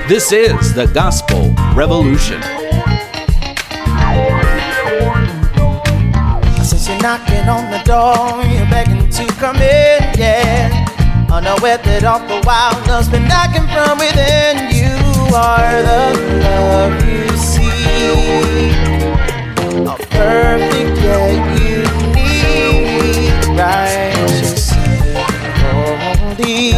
This is the Gospel Revolution. Since you're knocking on the door, you're begging to come in, yeah. Unaware that all the while love's been knocking from within. You are the love you see, a perfect yet unique, righteous, holy.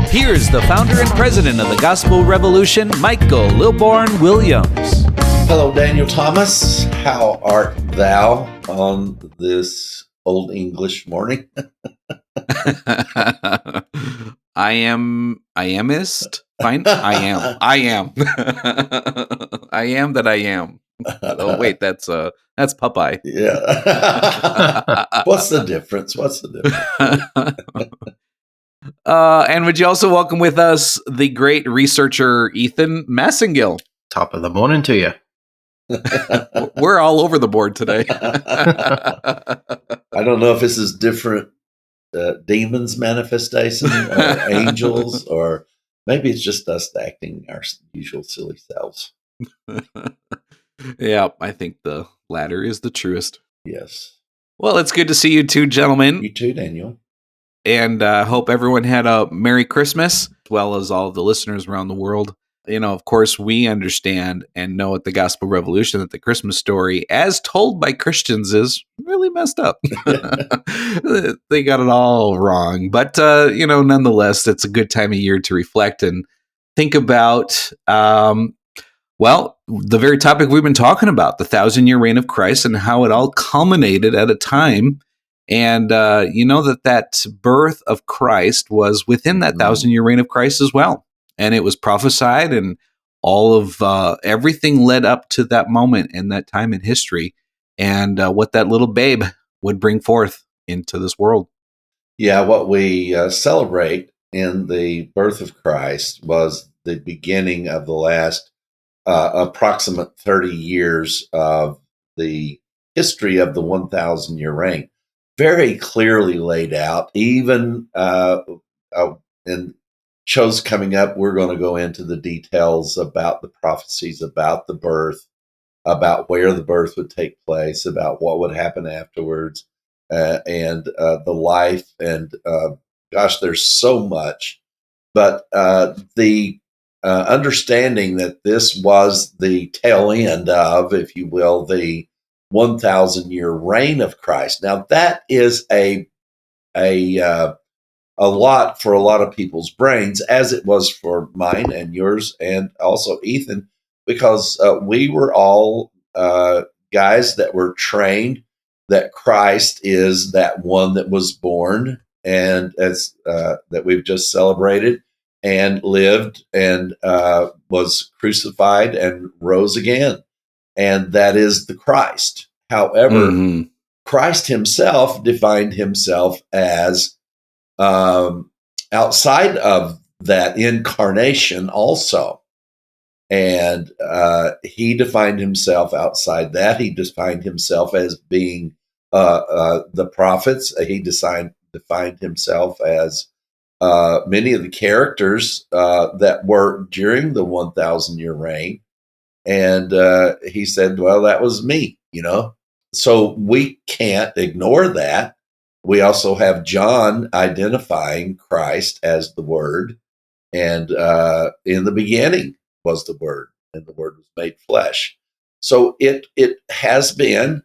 Here's the founder and president of the Gospel Revolution, Michael Lilborn Williams. Hello, Daniel Thomas. How art thou on this Old English morning? I amist. Fine. I am. I am that I am. Oh wait, that's Popeye. Yeah. What's the difference? And would you also welcome with us the great researcher Ethan Massengill? Top of the morning to you. We're all over the board today. I don't know if this is different demons manifestation or angels, or maybe it's just us acting our usual silly selves. Yeah, I think the latter is the truest. Yes. Well, it's good to see you two gentlemen. You too, Daniel. And hope everyone had a Merry Christmas, as well as all of the listeners around the world. You know, of course, we understand and know at the Gospel Revolution that the Christmas story, as told by Christians, is really messed up. They got it all wrong. But, nonetheless, it's a good time of year to reflect and think about, the very topic we've been talking about, the 1,000-year reign of Christ and how it all culminated at a time. And that birth of Christ was within that 1,000-year reign of Christ as well. And it was prophesied, and all of everything led up to that moment and that time in history, and what that little babe would bring forth into this world. Yeah, what we celebrate in the birth of Christ was the beginning of the last approximate 30 years of the history of the 1,000-year reign. Very clearly laid out, even in shows coming up, we're going to go into the details about the prophecies, about the birth, about where the birth would take place, about what would happen afterwards, and the life. And there's so much. But the understanding that this was the tail end of, if you will, the 1,000-year reign of Christ. Now, that is a lot for a lot of people's brains, as it was for mine and yours, and also Ethan, because we were all guys that were trained that Christ is that one that was born, and as that we've just celebrated, and lived, and was crucified and rose again, and that is the Christ. However, Christ himself defined himself as outside of that incarnation also. And he defined himself outside that. He defined himself as being the prophets. He defined himself as many of the characters that were during the 1,000-year reign. And he said, well, that was me, So we can't ignore that. We also have John identifying Christ as the Word, and in the beginning was the Word, and the Word was made flesh. So it has been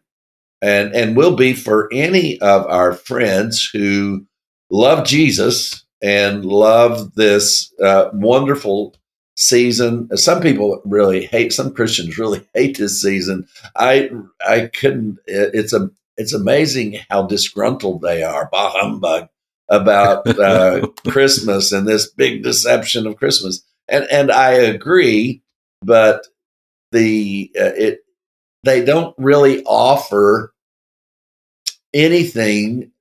and will be for any of our friends who love Jesus and love this wonderful season. Some people really hate, some Christians really hate this season. I couldn't, it's amazing how disgruntled they are, bah humbug, about Christmas and this big deception of Christmas. And I agree, but they don't really offer anything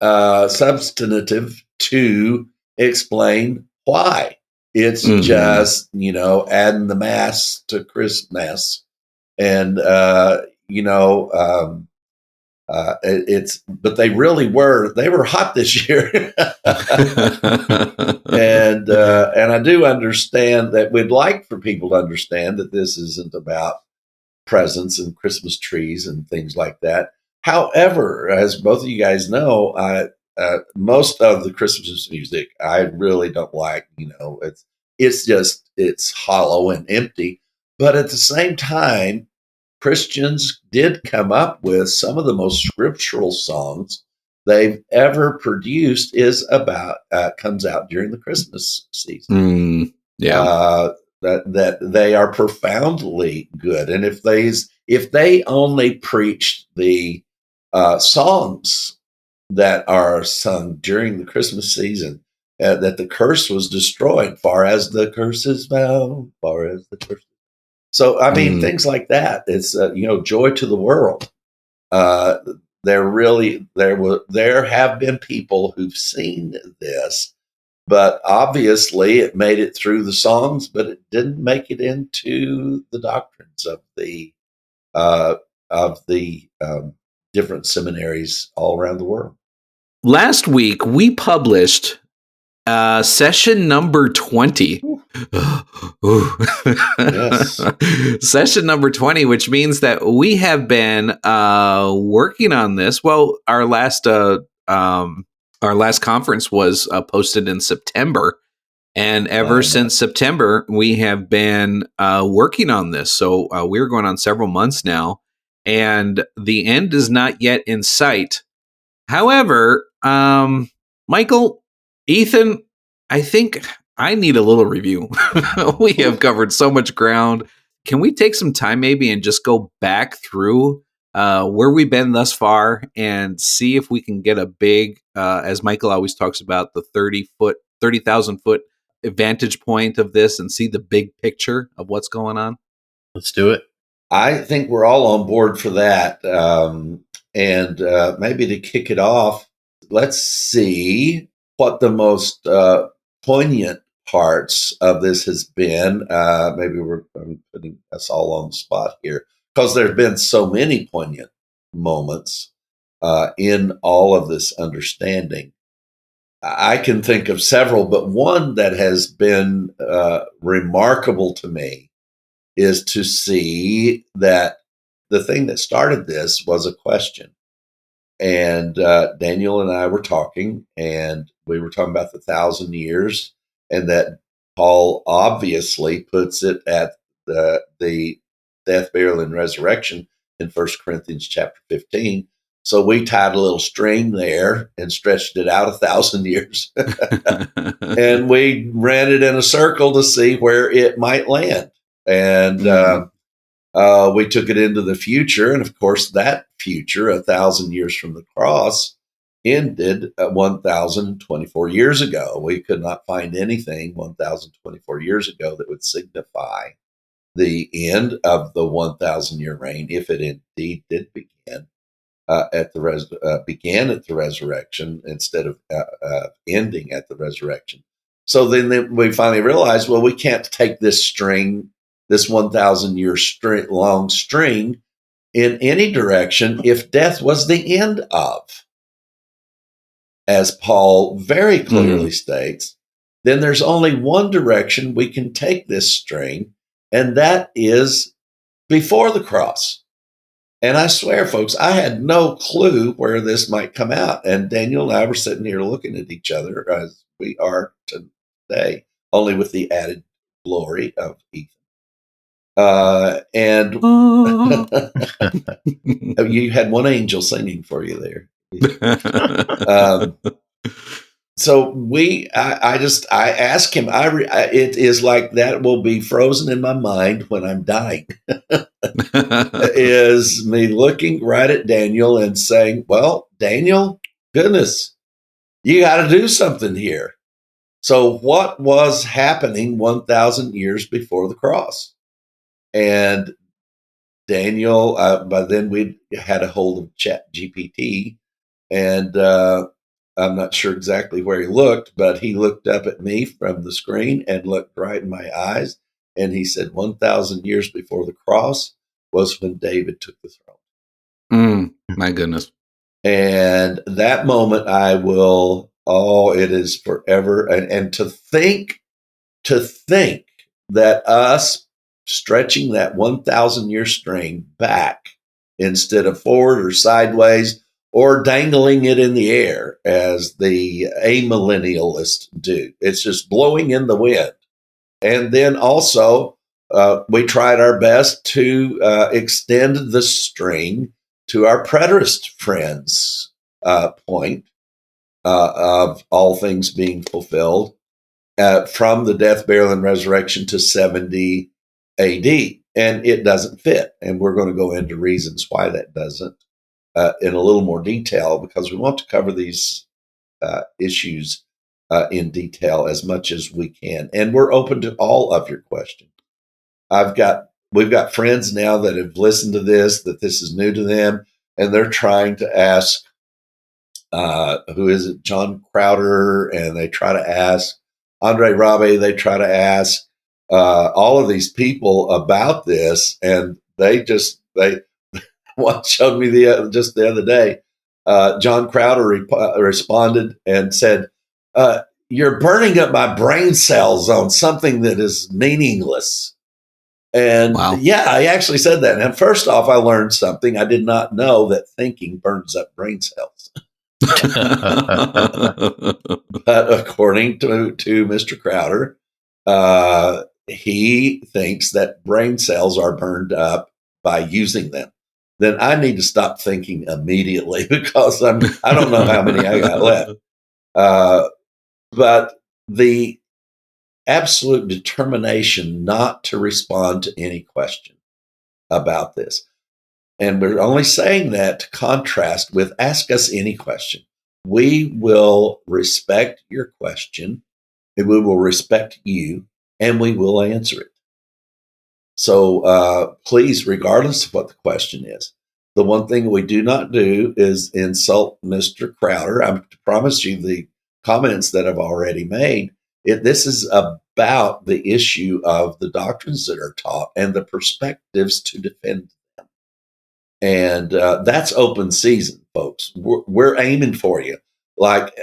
substantive to explain why. It's just, adding the Mass to Christmas. And, But they were hot this year. And I do understand that we'd like for people to understand that this isn't about presents and Christmas trees and things like that. However, as both of you guys know, most of the Christmas music I really don't like. It's hollow and empty. But at the same time, Christians did come up with some of the most scriptural songs they've ever produced comes out during the Christmas season. Yeah. That they are profoundly good, and if they only preached the songs that are sung during the Christmas season, that the curse was destroyed, far as the curse is found, far as the curse. So, I mean, things like that. It's joy to the world. There have been people who've seen this, but obviously it made it through the songs, but it didn't make it into the doctrines of the different seminaries all around the world. Last week we published session number 20. Yes. Session number 20, which means that we have been working on this. Well, our last conference was posted in September, and ever since September we have been working on this. So we're going on several months now, and the end is not yet in sight. However, Michael, Ethan, I think I need a little review. We have covered so much ground. Can we take some time maybe and just go back through where we've been thus far and see if we can get a big, as Michael always talks about, the 30,000 foot vantage point of this and see the big picture of what's going on? Let's do it. I think we're all on board for that. And maybe to kick it off, let's see what the most poignant parts of this has been. Maybe I'm putting us all on the spot here because there have been so many poignant moments in all of this understanding. I can think of several, but one that has been remarkable to me is to see that the thing that started this was a question. And Daniel and I were talking, and we were talking about the 1,000 years, and that Paul obviously puts it at the death, burial, and resurrection in 1 Corinthians chapter 15. So we tied a little string there and stretched it out 1,000 years. And we ran it in a circle to see where it might land. And we took it into the future. And of course, that future, 1,000 years from the cross, ended 1,024 years ago. We could not find anything 1,024 years ago that would signify the end of the 1,000-year reign, if it indeed did begin at the resurrection instead of ending at the resurrection. So then we finally realized, well, we can't take this string, this 1,000-year long string, in any direction if death was the end of. As Paul very clearly states, then there's only one direction we can take this string, and that is before the cross. And I swear, folks, I had no clue where this might come out. And Daniel and I were sitting here looking at each other as we are today, only with the added glory of Ethan. And you had one angel singing for you there. So I asked him, it is like that will be frozen in my mind when I'm dying, is me looking right at Daniel and saying, well, Daniel, goodness, you got to do something here. So what was happening 1,000 years before the cross? And Daniel, by then we had a hold of ChatGPT, and I'm not sure exactly where he looked, but he looked up at me from the screen and looked right in my eyes. And he said 1,000 years before the cross was when David took the throne. My goodness. And that moment it is forever. And to think that us stretching that 1,000 year string back instead of forward or sideways or dangling it in the air as the amillennialists do. It's just blowing in the wind. And then also, we tried our best to extend the string to our preterist friends' point of all things being fulfilled from the death, burial, and resurrection to 70 AD. And it doesn't fit. And we're going to go into reasons why that doesn't in a little more detail, because we want to cover these issues in detail as much as we can. And we're open to all of your questions. We've got friends now that have listened to this, that this is new to them, and they're trying to ask, who is it, John Crowder, and they try to ask Andre Rabe, they try to ask all of these people about this, and one showed me just the other day. John Crowder responded and said, "You're burning up my brain cells on something that is meaningless." And wow. Yeah, I actually said that. And first off, I learned something. I did not know that thinking burns up brain cells. But according to Mr. Crowder, he thinks that brain cells are burned up by using them. Then I need to stop thinking immediately because I don't know how many I got left. But the absolute determination not to respond to any question about this. And we're only saying that to contrast with ask us any question. We will respect your question, and we will respect you, and we will answer it. So please, regardless of what the question is, the one thing we do not do is insult Mr. Crowder. I promise you the comments that I've already made. This is about the issue of the doctrines that are taught and the perspectives to defend them. And that's open season, folks. We're aiming for you. Like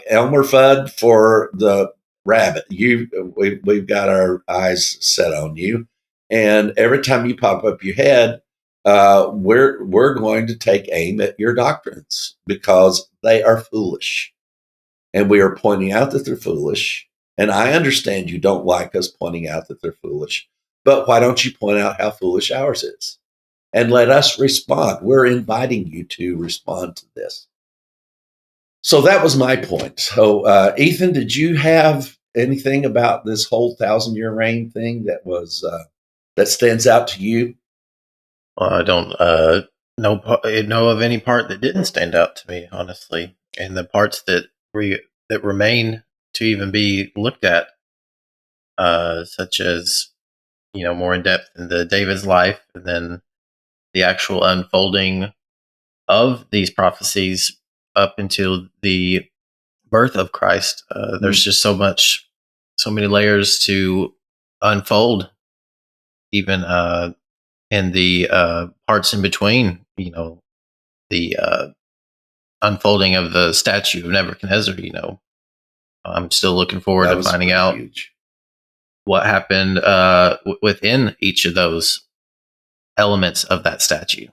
Elmer Fudd for the rabbit. We've got our eyes set on you. And every time you pop up your head, we're going to take aim at your doctrines because they are foolish. And we are pointing out that they're foolish. And I understand you don't like us pointing out that they're foolish, but why don't you point out how foolish ours is? And let us respond. We're inviting you to respond to this. So that was my point. So, Ethan, did you have anything about this whole 1,000-year reign thing that was that stands out to you? Well, I don't know of any part that didn't stand out to me, honestly. And the parts that remain to even be looked at, such as more in depth in the David's life, and then the actual unfolding of these prophecies up until the birth of Christ. There's just so many layers to unfold, even in the parts in between, the unfolding of the statue of Nebuchadnezzar. I'm still looking forward to finding out what happened within each of those elements of that statue.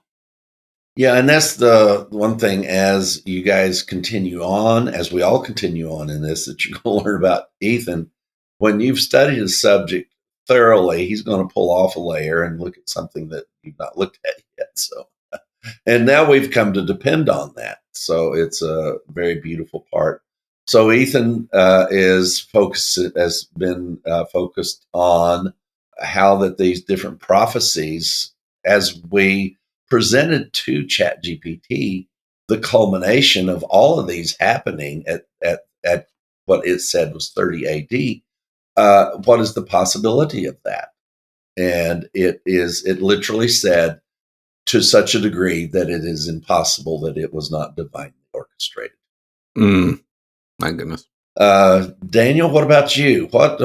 Yeah, and that's the one thing as you guys continue on, as we all continue on in this, that you're going to learn about Ethan. When you've studied a subject thoroughly, he's going to pull off a layer and look at something that you've not looked at yet. So, and now we've come to depend on that. So it's a very beautiful part. So Ethan has been focused on how that these different prophecies, as we presented to ChatGPT, the culmination of all of these happening at what it said was 30 AD. What is the possibility of that? And it literally said to such a degree that it is impossible that it was not divinely orchestrated. My goodness. Daniel, what about you? What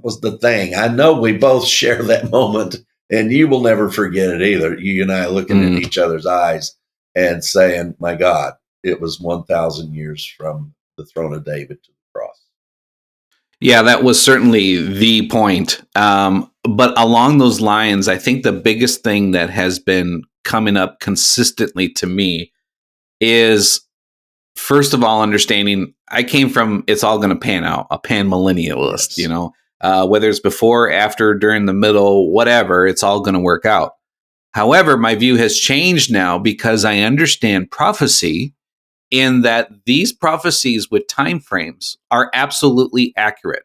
was the thing? I know we both share that moment, and you will never forget it either. You and I looking in each other's eyes and saying, my God, it was 1,000 years from the throne of David to the cross. Yeah, that was certainly the point. But along those lines, I think the biggest thing that has been coming up consistently to me is, first of all, understanding I came from it's all going to pan out, a pan millennialist, Yes. Whether it's before, after, during the middle, whatever, it's all going to work out. However, my view has changed now because I understand prophecy in that these prophecies with time frames are absolutely accurate.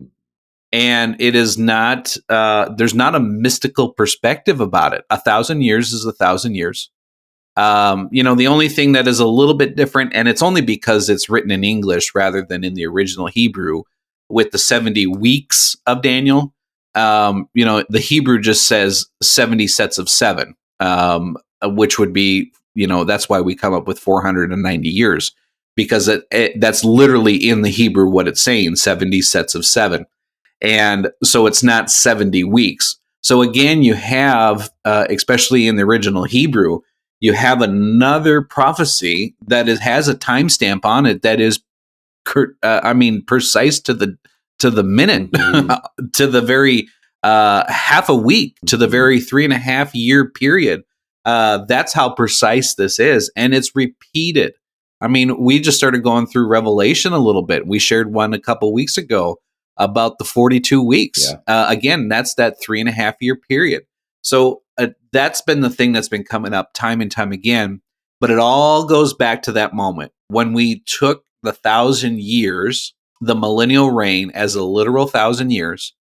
And it is not, there's not a mystical perspective about it. 1,000 years is 1,000 years. The only thing that is a little bit different, and it's only because it's written in English rather than in the original Hebrew, with the 70 weeks of Daniel. The Hebrew just says 70 sets of seven, which would be, that's why we come up with 490 years, because that's literally in the Hebrew what it's saying, 70 sets of seven. And so it's not 70 weeks. So again, you have, especially in the original Hebrew, you have another prophecy that has a timestamp on it that is, precise to the minute, to the very half a week, to the very 3.5 year period. That's how precise this is, and it's repeated. I mean, we just started going through Revelation a little bit. We shared one a couple weeks ago about the 42 weeks. Yeah. Again, that's that 3.5 year period. So that's been the thing that's been coming up time and time again. But it all goes back to that moment when we took the 1,000 years, the millennial reign, as a literal 1,000 years.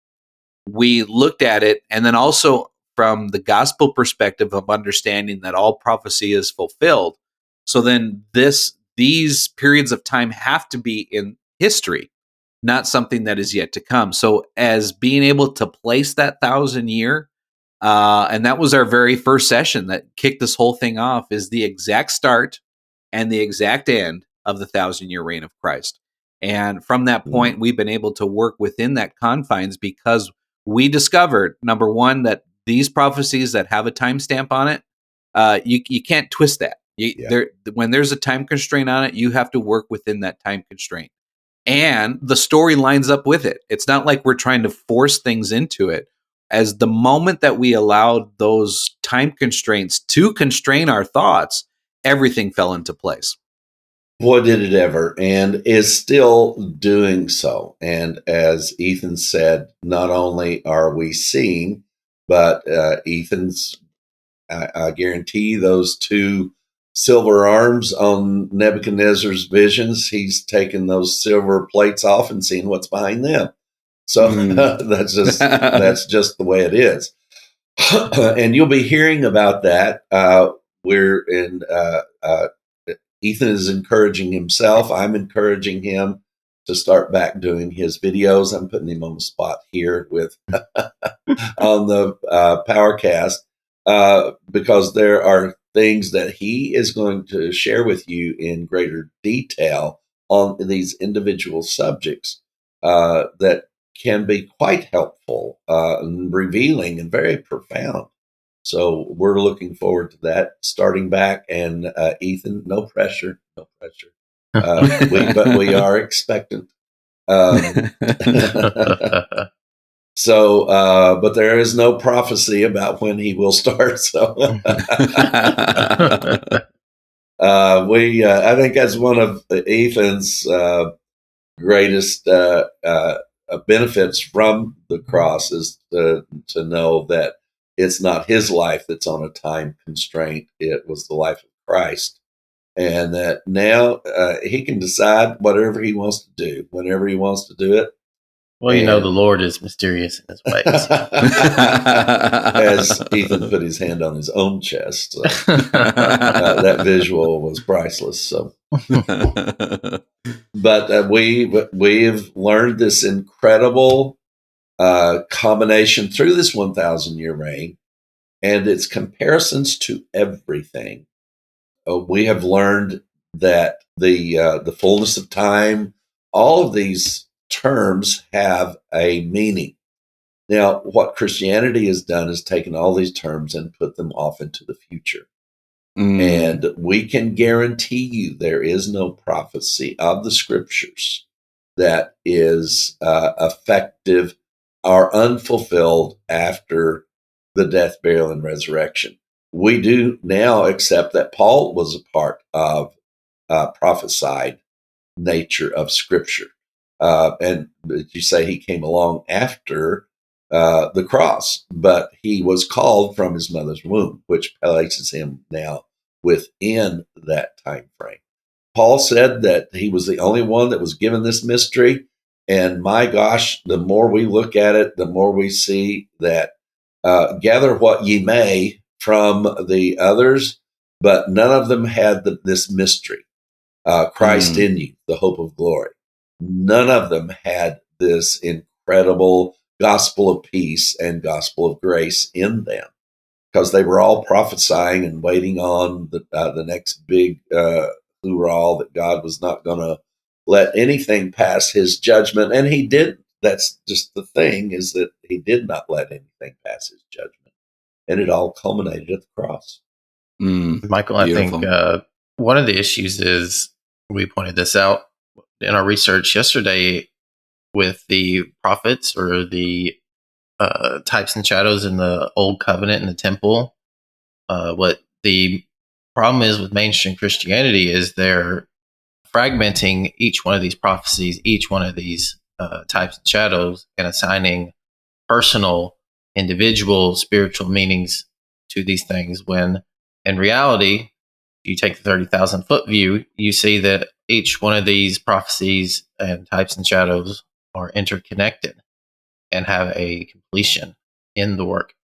We looked at it, and then also from the gospel perspective of understanding that all prophecy is fulfilled. So then these periods of time have to be in history, not something that is yet to come. So as being able to place that 1,000 year, and that was our very first session that kicked this whole thing off, is the exact start and the exact end of the 1,000 year reign of Christ. And from that point, we've been able to work within that confines because we discovered, number one, that these prophecies that have a timestamp on it, you can't twist that. When there's a time constraint on it, you have to work within that time constraint. And the story lines up with it. It's not like we're trying to force things into it. As the moment that we allowed those time constraints to constrain our thoughts, everything fell into place. Boy, did it ever, and is still doing so. And as Ethan said, not only are we seeing, but Ethan's, I guarantee those two silver arms on Nebuchadnezzar's visions, he's taken those silver plates off and seen what's behind them. So that's just the way it is. And you'll be hearing about that. We're in Ethan is encouraging himself. I'm encouraging him to start back doing his videos. I'm putting him on the spot here with on the Powercast because there are things that he is going to share with you in greater detail on these individual subjects that can be quite helpful and revealing and very profound. So we're looking forward to that starting back. And Ethan, no pressure. But we are expectant. So, but there is no prophecy about when he will start. So, I think that's one of Ethan's greatest benefits from the cross is to know that it's not his life that's on a time constraint. It was the life of Christ. And that now he can decide whatever he wants to do, whenever he wants to do it. Well, the Lord is mysterious in his ways. As Ethan put his hand on his own chest. So, that visual was priceless. So, but we've learned this incredible combination through this 1,000 year reign and its comparisons to everything. We have learned that the fullness of time, all of these terms have a meaning. Now, what Christianity has done is taken all these terms and put them off into the future. And we can guarantee you there is no prophecy of the scriptures that is effective or unfulfilled after the death, burial, and resurrection. We do now accept that Paul was a part of prophesied nature of Scripture. And you say he came along after the cross, but he was called from his mother's womb, which places him now within that time frame. Paul said that he was the only one that was given this mystery. And my gosh, the more we look at it, the more we see that gather what ye may from the others, but none of them had this mystery. Christ in you, the hope of glory. None of them had this incredible gospel of peace and gospel of grace in them, because they were all prophesying and waiting on the next big hoorah that God was not going to let anything pass his judgment. And he didn't. That's just the thing, is that he did not let anything pass his judgment. And it all culminated at the cross. Michael, beautiful. I think one of the issues is, we pointed this out in our research yesterday with the prophets, or the types and shadows in the Old Covenant and the temple. What the problem is with mainstream Christianity is they're fragmenting each one of these prophecies, each one of these types and shadows, and assigning personal, individual, spiritual meanings to these things, when in reality, you take the 30,000 foot view, you see that each one of these prophecies and types and shadows are interconnected and have a completion in the work.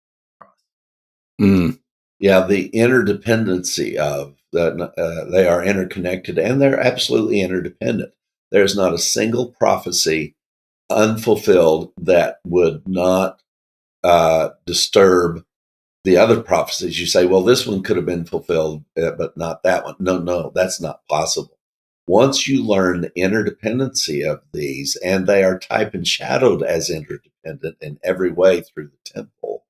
Yeah, the interdependency of that, they are interconnected, and they're absolutely interdependent. There's not a single prophecy unfulfilled that would not disturb the other prophecies. You say, well, this one could have been fulfilled, but not that one. No, that's not possible. Once you learn the interdependency of these, and they are type and shadowed as interdependent in every way through the temple,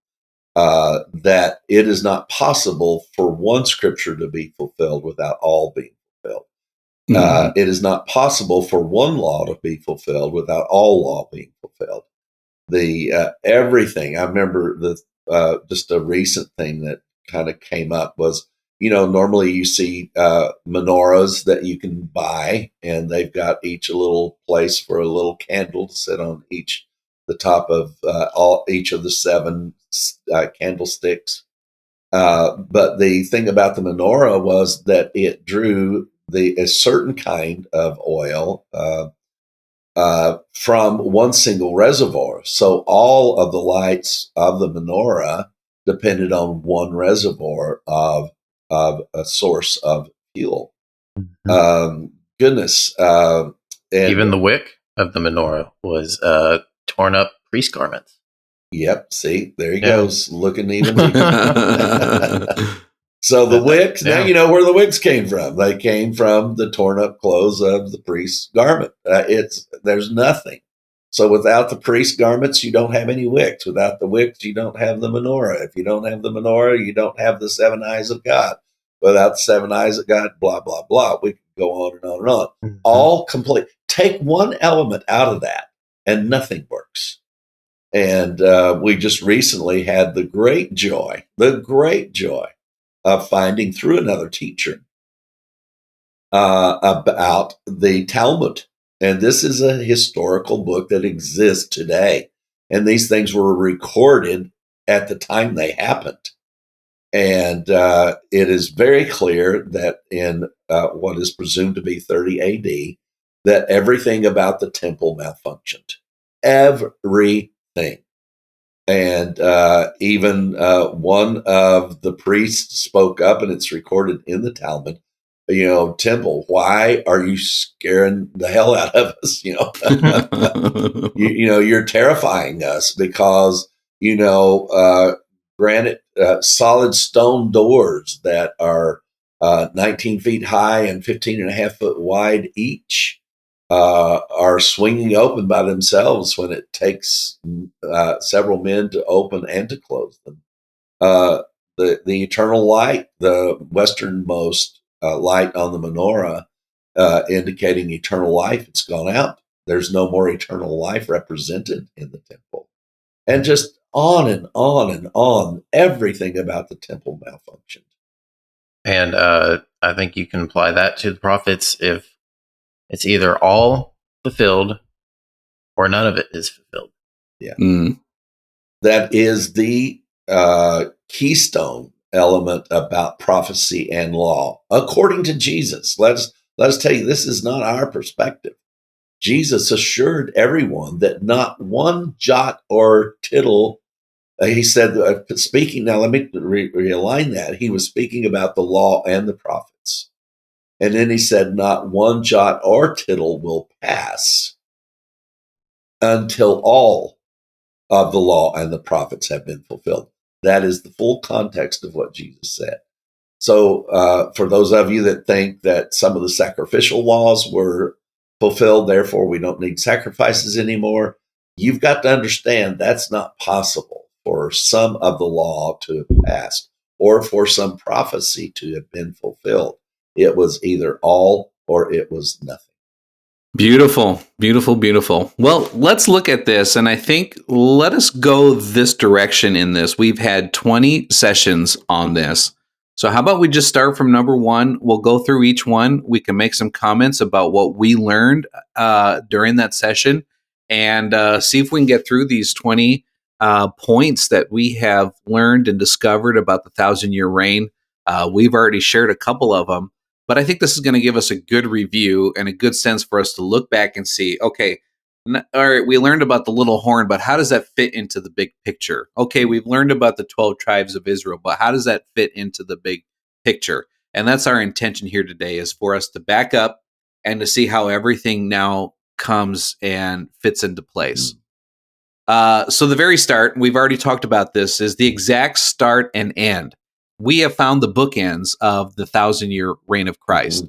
that it is not possible for one scripture to be fulfilled without all being fulfilled. It is not possible for one law to be fulfilled without all law being fulfilled. The everything. I remember just a recent thing that kind of came up was, normally you see menorahs that you can buy, and they've got each a little place for a little candle to sit on the top of each of the 7 candlesticks. But the thing about the menorah was that it drew a certain kind of oil from one single reservoir. So all of the lights of the menorah depended on one reservoir of a source of fuel. Goodness. And even the wick of the menorah was torn up priest garments. Yep. See, there he goes, looking even deeper. So the wicks, now you know where the wicks came from. They came from the torn up clothes of the priest's garment. There's nothing. So without the priest's garments, you don't have any wicks. Without the wicks, you don't have the menorah. If you don't have the menorah, you don't have the 7 eyes of God. Without the 7 eyes of God, blah, blah, blah. We could go on and on and on. Mm-hmm. All complete. Take one element out of that, and nothing works. And we just recently had the great joy of finding through another teacher about the Talmud. And this is a historical book that exists today. And these things were recorded at the time they happened. And it is very clear that in what is presumed to be 30 AD, that everything about the temple malfunctioned. Everything. And even one of the priests spoke up, and it's recorded in the Talmud, temple, why are you scaring the hell out of us? You're terrifying us because, granite, solid stone doors that are 19 feet high and 15 and a half foot wide each are swinging open by themselves when it takes several men to open and to close them. the eternal light, the westernmost light on the menorah, indicating eternal life, it's gone out. There's no more eternal life represented in the temple. And just on and on and on, everything about the temple malfunctioned. And I think you can apply that to the prophets if it's either all fulfilled or none of it is fulfilled. Yeah. Mm. That is the keystone element about prophecy and law, according to Jesus. Let's tell you, this is not our perspective. Jesus assured everyone that not one jot or tittle. He said, speaking, now let me realign that. He was speaking about the law and the prophets. And then he said, not one jot or tittle will pass until all of the law and the prophets have been fulfilled. That is the full context of what Jesus said. So for those of you that think that some of the sacrificial laws were fulfilled, therefore we don't need sacrifices anymore, you've got to understand that's not possible for some of the law to have passed or for some prophecy to have been fulfilled. It was either all or it was nothing. Beautiful, beautiful, beautiful. Well, let's look at this. And I think let us go this direction in this. We've had 20 sessions on this. So how about we just start from number one? We'll go through each one. We can make some comments about what we learned during that session and see if we can get through these 20 points that we have learned and discovered about the 1,000-year reign. We've already shared a couple of them. But I think this is going to give us a good review and a good sense for us to look back and see, okay, all right, we learned about the little horn, but how does that fit into the big picture? Okay, we've learned about the 12 tribes of Israel, but how does that fit into the big picture? And that's our intention here today, is for us to back up and to see how everything now comes and fits into place. So the very start, we've already talked about this, is the exact start and end. We have found the bookends of the 1,000-year reign of Christ.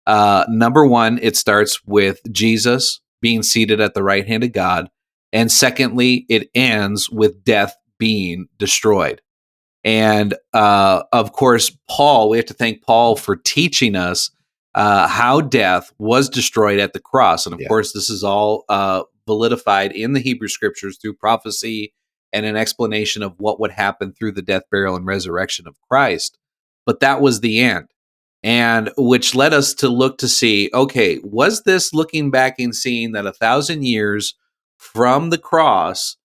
Number one, it starts with Jesus being seated at the right hand of God. And secondly, it ends with death being destroyed. And of course, we have to thank Paul for teaching us how death was destroyed at the cross. And of course, this is all validified in the Hebrew scriptures through prophecy and an explanation of what would happen through the death, burial, and resurrection of Christ. But that was the end. And which led us to look to see, okay, was this looking back and seeing that 1,000 years from the cross,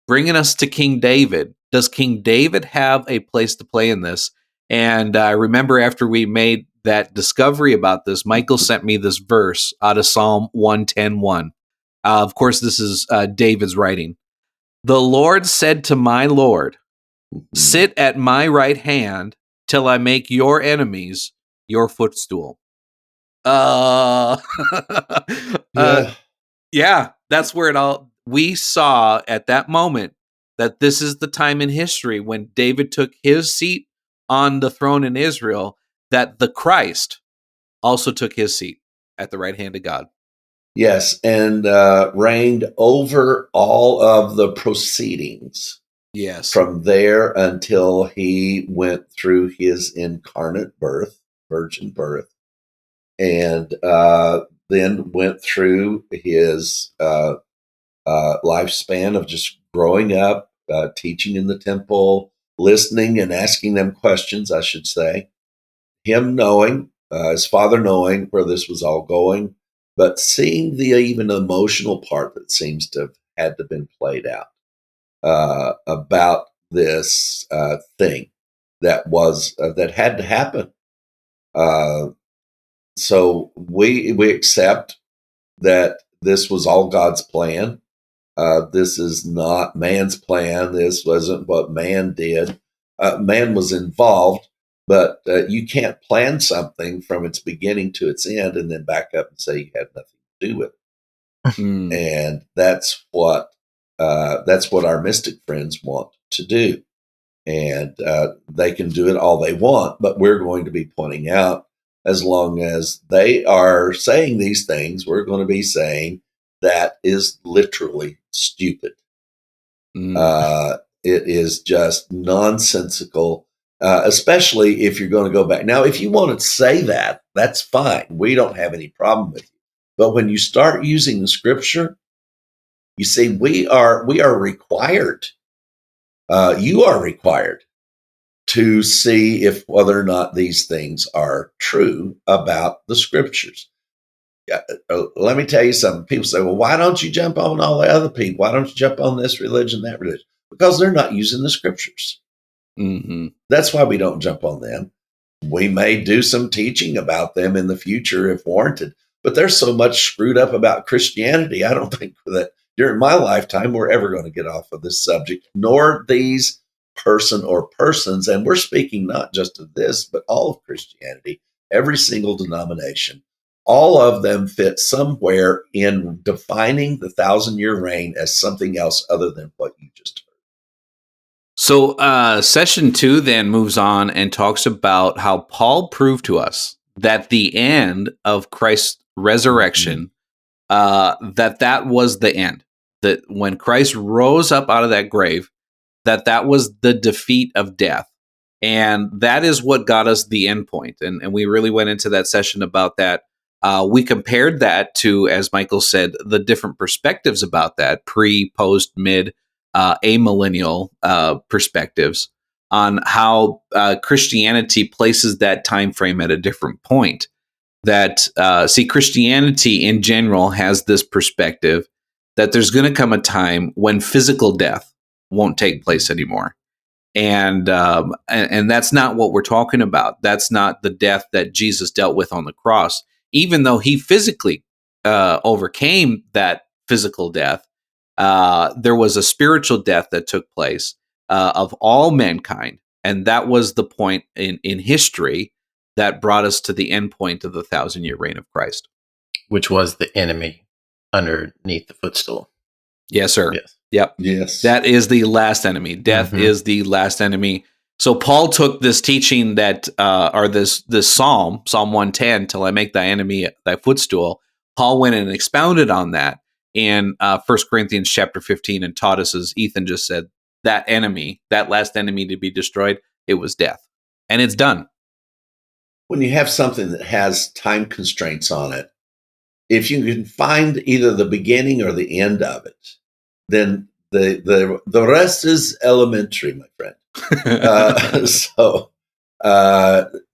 bringing us to King David, does King David have a place to play in this? And I remember after we made that discovery about this, Michael sent me this verse out of Psalm 110:1. Of course, this is David's writing. The Lord said to my Lord, sit at my right hand till I make your enemies your footstool. Yeah, that's where it all, we saw at that moment that this is the time in history when David took his seat on the throne in Israel, that the Christ also took his seat at the right hand of God. Yes, and reigned over all of the proceedings. Yes. From there until he went through his incarnate birth, virgin birth, and then went through his lifespan of just growing up, teaching in the temple, listening and asking them questions, I should say. Him knowing, his father knowing where this was all going, but seeing the even emotional part that seems to have had to been played out about this thing that was that had to happen. So we accept that this was all God's plan. This is not man's plan. This wasn't what man did. Man was involved, but you can't plan something from its beginning to its end and then back up and say you had nothing to do with it. And that's what our mystic friends want to do. And they can do it all they want, but we're going to be pointing out, as long as they are saying these things, we're going to be saying that is literally stupid. It is just nonsensical. especially if you're going to go back. Now, if you want to say that, that's fine. We don't have any problem with you. But when you start using the scripture, you see, we are required. You are required to see if whether or not these things are true about the scriptures. Let me tell you something. People say, well, why don't you jump on all the other people? Why don't you jump on this religion, that religion? Because they're not using the scriptures. Mm-hmm. That's why we don't jump on them. We may do some teaching about them in the future if warranted, but there's so much screwed up about Christianity. I don't think that during my lifetime we're ever going to get off of this subject, nor these person or persons. And we're speaking not just of this, but all of Christianity, every single denomination. All of them fit somewhere in defining the 1,000-year reign as something else other than what you just heard. So session 2 then moves on and talks about how Paul proved to us that the end of Christ's resurrection, that was the end. That when Christ rose up out of that grave, that was the defeat of death. And that is what got us the end point. And we really went into that session about that. We compared that to, as Michael said, the different perspectives about that, pre, post, mid, amillennial perspectives on how Christianity places that time frame at a different point. That Christianity in general has this perspective that there's going to come a time when physical death won't take place anymore, and that's not what we're talking about. That's not the death that Jesus dealt with on the cross, even though he physically overcame that physical death. There was a spiritual death that took place of all mankind. And that was the point in history that brought us to the end point of the 1,000-year reign of Christ. Which was the enemy underneath the footstool. Yes, sir. Yes. Yep. Yes. That is the last enemy. Death is the last enemy. So Paul took this teaching that, or this Psalm 110, till I make thy enemy thy footstool. Paul went and expounded on that in 1 Corinthians chapter 15 and taught us, as Ethan just said, that enemy, that last enemy to be destroyed, it was death. And it's done. When you have something that has time constraints on it, if you can find either the beginning or the end of it, then the rest is elementary, my friend.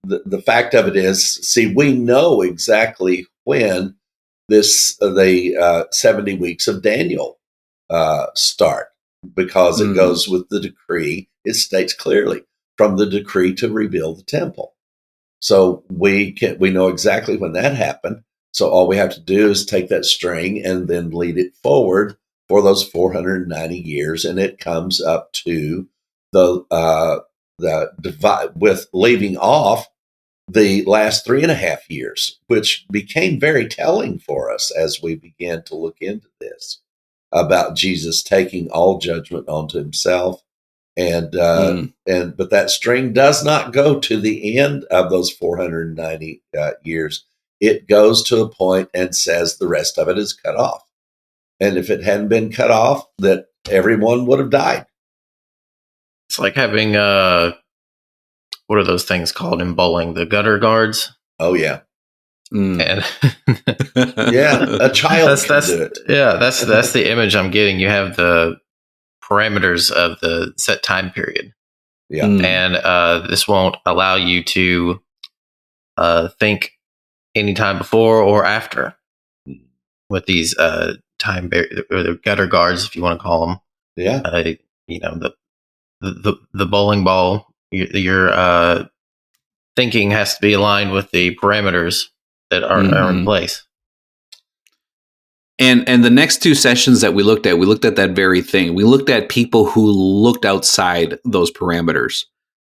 The fact of it is, see, we know exactly when the 70 weeks of Daniel start, because it goes with the decree. It states clearly from the decree to rebuild the temple. So we know exactly when that happened. So all we have to do is take that string and then lead it forward for those 490 years, and it comes up to the divide, with leaving off the last 3.5 years, which became very telling for us as we began to look into this about Jesus taking all judgment onto himself. And but that string does not go to the end of those 490 years. It goes to a point and says the rest of it is cut off. And if it hadn't been cut off, that everyone would have died. It's like having what are those things called in bowling? The gutter guards. Oh yeah, And yeah. A child can do it. Yeah, that's the image I'm getting. You have the parameters of the set time period. Yeah, and this won't allow you to think anytime before or after with these time or the gutter guards, if you want to call them. Yeah, the bowling ball. Your thinking has to be aligned with the parameters that are in place. And the next two sessions that we looked at that very thing. We looked at people who looked outside those parameters.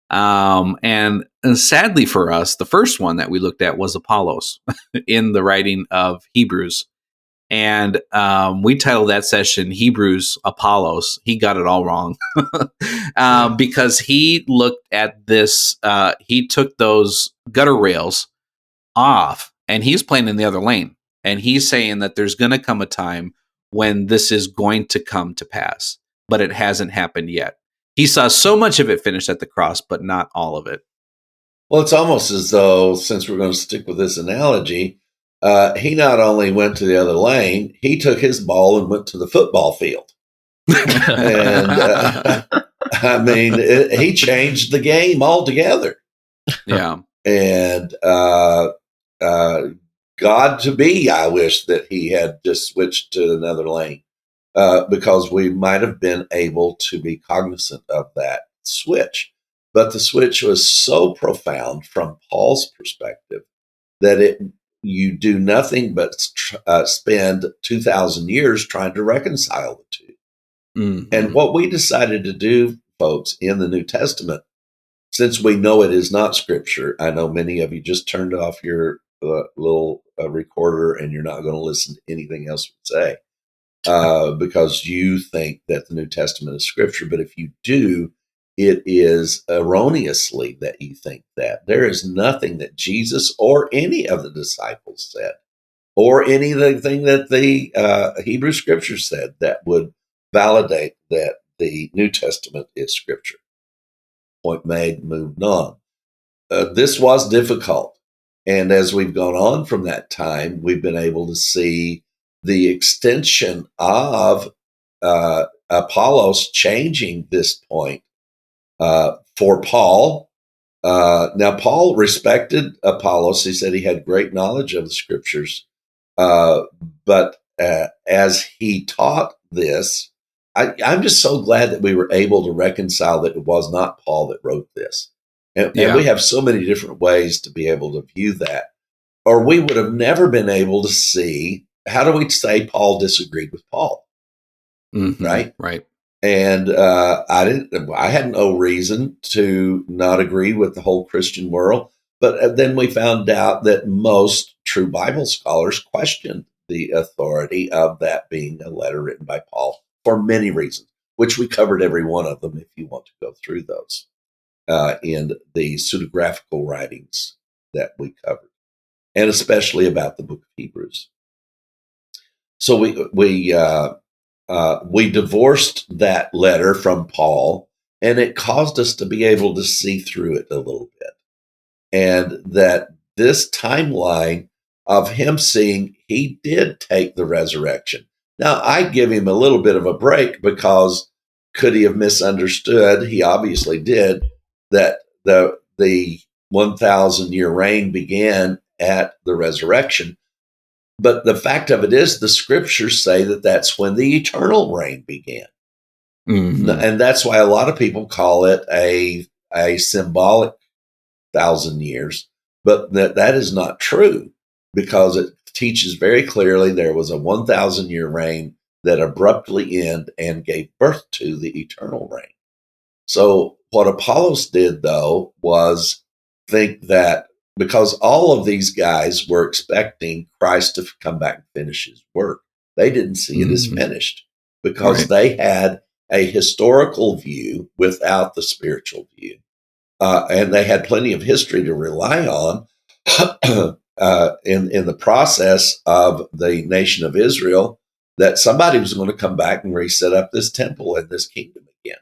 And sadly for us, the first one that we looked at was Apollos in the writing of Hebrews. And we titled that session Hebrews Apollos. He got it all wrong because he looked at this. He took those gutter rails off and he's playing in the other lane. And he's saying that there's going to come a time when this is going to come to pass, but it hasn't happened yet. He saw so much of it finished at the cross, but not all of it. Well, it's almost as though, since we're going to stick with this analogy, he not only went to the other lane, he took his ball and went to the football field. And I mean, he changed the game altogether. Yeah. And God to be, I wish that he had just switched to another lane, because we might have been able to be cognizant of that switch. But the switch was so profound from Paul's perspective that you do nothing but spend 2,000 years trying to reconcile the two. Mm-hmm. And what we decided to do, folks, in the New Testament, since we know it is not Scripture, I know many of you just turned off your little recorder and you're not going to listen to anything else we say, because you think that the New Testament is Scripture. But if you do, it is erroneously that you think that. There is nothing that Jesus or any of the disciples said, or anything that the Hebrew Scriptures said, that would validate that the New Testament is Scripture. Point made, moved on. This was difficult. And as we've gone on from that time, we've been able to see the extension of Apollos changing this point for Paul. Now, Paul respected Apollos. He said he had great knowledge of the Scriptures. But as he taught this, I'm just so glad that we were able to reconcile that it was not Paul that wrote this. And we have so many different ways to be able to view that. Or we would have never been able to see, how do we say Paul disagreed with Paul? Mm-hmm. Right? Right. And I had no reason to not agree with the whole Christian world. But then we found out that most true Bible scholars questioned the authority of that being a letter written by Paul for many reasons, which we covered every one of them if you want to go through those in the pseudographical writings that we covered, and especially about the book of Hebrews. So we divorced that letter from Paul, and it caused us to be able to see through it a little bit. And that this timeline of him seeing he did take the resurrection. Now, I give him a little bit of a break, because could he have misunderstood? He obviously did, that the 1,000-year reign began at the resurrection. But the fact of it is, the Scriptures say that that's when the eternal reign began. Mm-hmm. And that's why a lot of people call it a symbolic 1,000 years, but that is not true, because it teaches very clearly there was a 1,000-year reign that abruptly ended and gave birth to the eternal reign. So what Apollos did, though, was think that because all of these guys were expecting Christ to come back and finish his work, they didn't see it as finished, because they had a historical view without the spiritual view. And they had plenty of history to rely on in the process of the nation of Israel, that somebody was going to come back and reset up this temple and this kingdom again.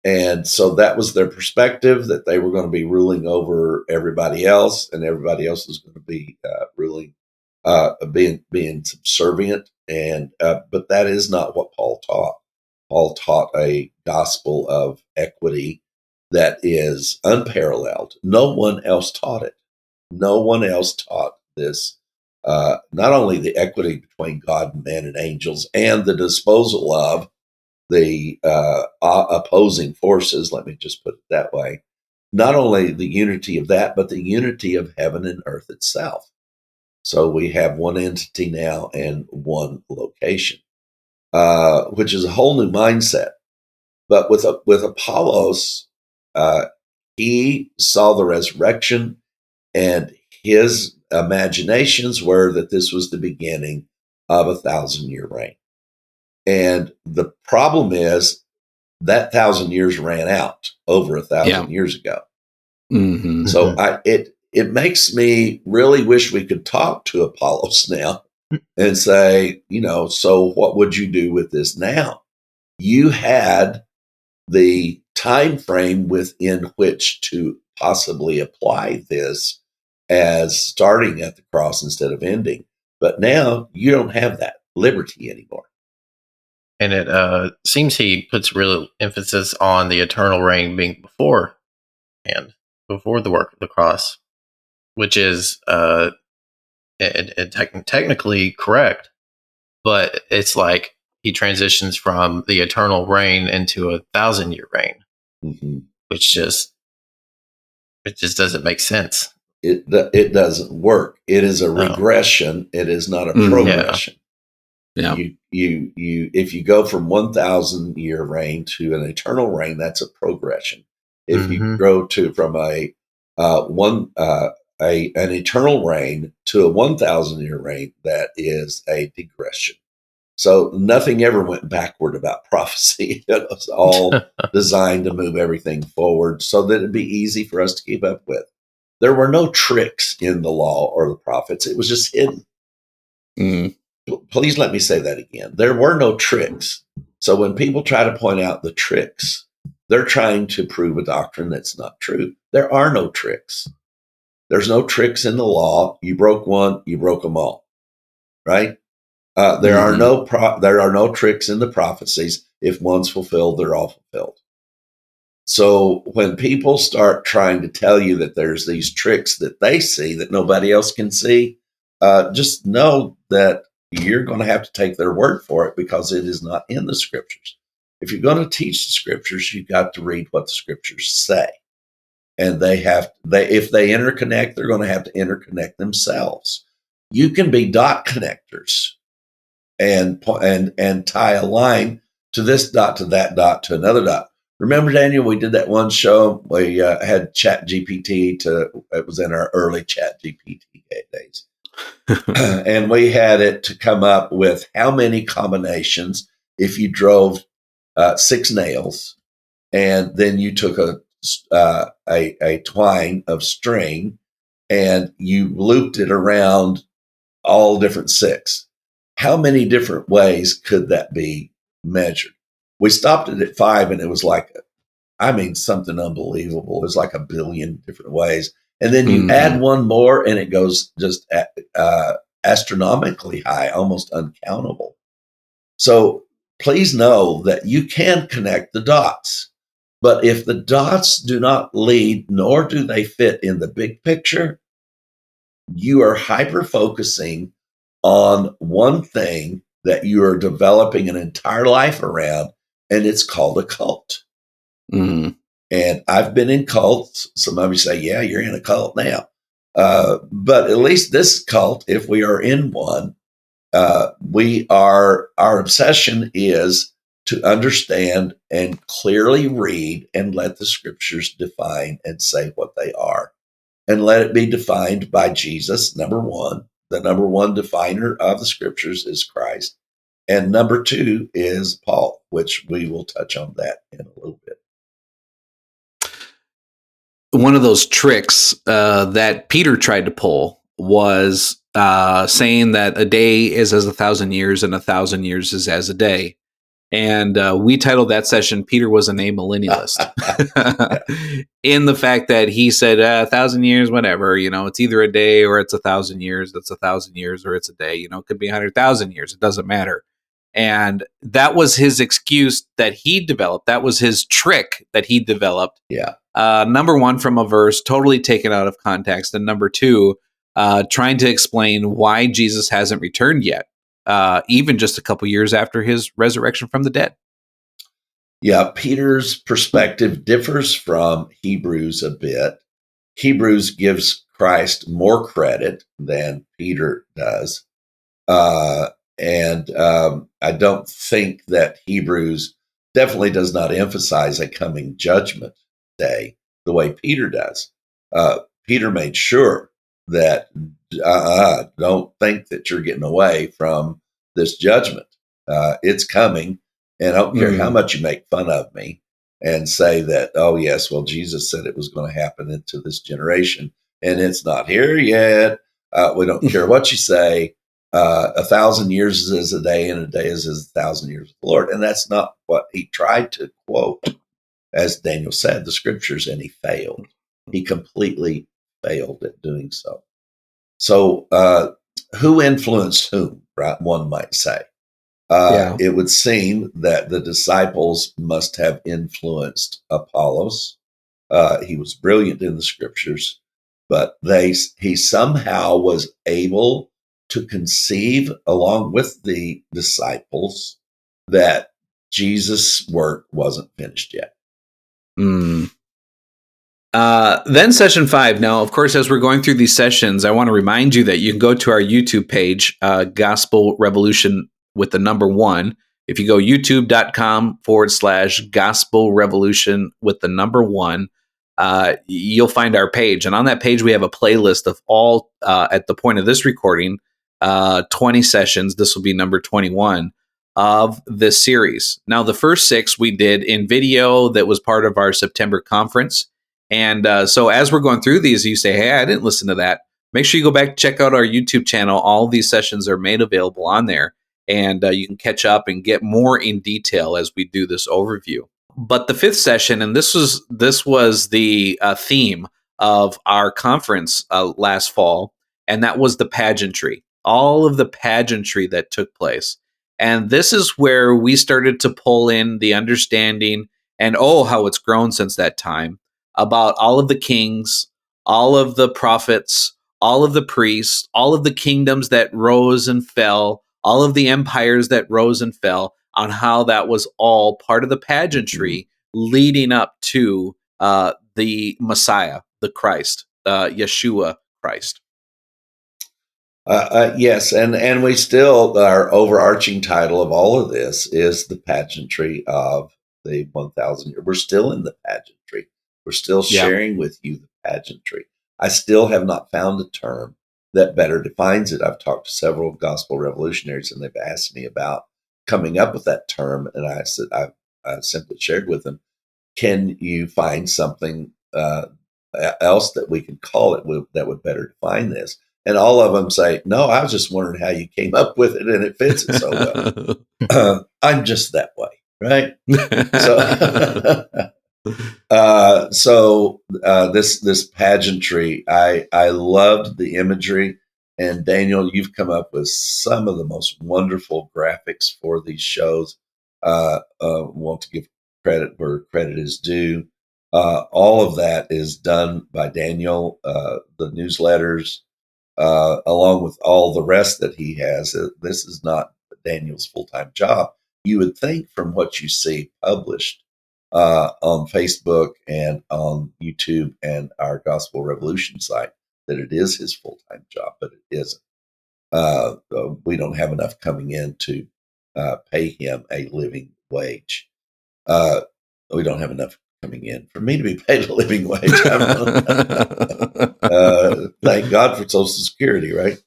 And so that was their perspective, that they were going to be ruling over everybody else, and everybody else was going to be ruling, being subservient. And but that is not what Paul taught. Paul taught a gospel of equity that is unparalleled. No one else taught it. No one else taught this. Not only the equity between God and man and angels, and the disposal of the opposing forces, let me just put it that way. Not only the unity of that, but the unity of heaven and earth itself. So we have one entity now and one location, which is a whole new mindset. But with Apollos, he saw the resurrection, and his imaginations were that this was the beginning of a 1,000-year reign. And the problem is that 1,000 years ran out over 1,000 years ago. Mm-hmm. So it makes me really wish we could talk to Apollos now and say, so what would you do with this now? You had the time frame within which to possibly apply this as starting at the cross instead of ending. But now you don't have that liberty anymore. And it seems he puts real emphasis on the eternal reign being before before the work of the cross, which is technically correct, but it's like he transitions from the eternal reign into a 1,000-year reign, Mm-hmm. which just doesn't make sense. It doesn't work. It is a No. regression. It is not a Mhm. progression. Yeah. You if you go from 1,000-year reign to an eternal reign, that's a progression. If you Mhm. grow from an eternal reign to a 1,000-year reign, that is a digression. So nothing ever went backward about prophecy. It was all designed to move everything forward so that it'd be easy for us to keep up with. There were no tricks in the law or the prophets. It was just hidden. Mm. Please let me say that again. There were no tricks. So when people try to point out the tricks, they're trying to prove a doctrine that's not true. There are no tricks. There's no tricks in the law. You broke one, you broke them all. Right? There are no tricks in the prophecies. If one's fulfilled, they're all fulfilled. So when people start trying to tell you that there's these tricks that they see that nobody else can see, just know that you're going to have to take their word for it because it is not in the scriptures. If you're going to teach the scriptures, you've got to read what the scriptures say. And if they interconnect, they're going to have to interconnect themselves. You can be dot connectors and tie a line to this dot to that dot to another dot. Remember, Daniel, we did that one show. We had Chat GPT it was in our early Chat GPT days. And we had it to come up with how many combinations if you drove 6 nails and then you took a twine of string and you looped it around all different 6. How many different ways could that be measured? We stopped it at 5 and it was like, something unbelievable. There's like 1 billion different ways. And then you add one more and it goes just astronomically high, almost uncountable. So please know that you can connect the dots. But if the dots do not lead, nor do they fit in the big picture, you are hyper focusing on one thing that you are developing an entire life around, and it's called a cult. Mm. And I've been in cults. Some of you say, yeah, you're in a cult now. But at least this cult, if we are in one, our obsession is to understand and clearly read and let the scriptures define and say what they are. And let it be defined by Jesus, number one. The number one definer of the scriptures is Christ. And number 2 is Paul, which we will touch on that in a little bit. One of those tricks that Peter tried to pull was saying that a day is as 1,000 years and 1,000 years is as a day. And we titled that session, Peter was an amillennialist. In the fact that he said 1,000 years, whatever, it's either a day or it's 1,000 years, that's 1,000 years or it's a day, it could be 100,000 years. It doesn't matter. And that was his excuse that he developed. That was his trick that he developed. Yeah. Number one, from a verse totally taken out of context. And number 2, trying to explain why Jesus hasn't returned yet, even just a couple years after his resurrection from the dead. Yeah, Peter's perspective differs from Hebrews a bit. Hebrews gives Christ more credit than Peter does. And I don't think that Hebrews definitely does not emphasize a coming judgment day the way Peter does. Peter made sure that don't think that you're getting away from this judgment. It's coming, and I don't care how much you make fun of me and say that, oh, yes, well, Jesus said it was going to happen into this generation, and it's not here yet. We don't care what you say. 1,000 years is as a day, and a day is as 1,000 years of the Lord. And that's not what he tried to quote. as Daniel said, the scriptures, and he failed. He completely failed at doing so. So, who influenced whom, right? One might say. Yeah. It would seem that the disciples must have influenced Apollos. He was brilliant in the scriptures, but he somehow was able to conceive, along with the disciples, that Jesus' work wasn't finished yet. Mm. Then session 5. Now, of course, as we're going through these sessions, I want to remind you that you can go to our YouTube page, Gospel Revolution with the number 1. If you go youtube.com/Gospel Revolution with the number 1, you'll find our page. And on that page, we have a playlist of all, at the point of this recording, 20 sessions. This will be number 21 of this series. Now, the first 6 we did in video that was part of our September conference. And so as we're going through these, you say, hey, I didn't listen to that. Make sure you go back, check out our YouTube channel. All these sessions are made available on there. And you can catch up and get more in detail as we do this overview. But the 5th session, and this was the theme of our conference last fall, and that was the pageantry. All of the pageantry that took place. And this is where we started to pull in the understanding, and how it's grown since that time, about all of the kings, all of the prophets, all of the priests, all of the kingdoms that rose and fell, all of the empires that rose and fell, on how that was all part of the pageantry leading up to the Messiah, the Christ, Yeshua Christ. Yes, and we still, our overarching title of all of this is the pageantry of the 1,000 years. We're still in the pageantry. We're still sharing with you the pageantry. I still have not found a term that better defines it. I've talked to several gospel revolutionaries, and they've asked me about coming up with that term, and I said I simply shared with them, can you find something else that we can call it that would better define this? And all of them say, no, I was just wondering how you came up with it, and it fits it so well. I'm just that way, right? So, this pageantry, I loved the imagery. And Daniel, you've come up with some of the most wonderful graphics for these shows. Want to give credit where credit is due. All of that is done by Daniel. The newsletters, along with all the rest that he has. This is not Daniel's full-time job. You would think from what you see published on Facebook and on YouTube and our Gospel Revolution site that it is his full-time job, but it isn't. We don't have enough coming in to pay him a living wage. We don't have enough coming in for me to be paid a living wage. Thank God for Social Security, right?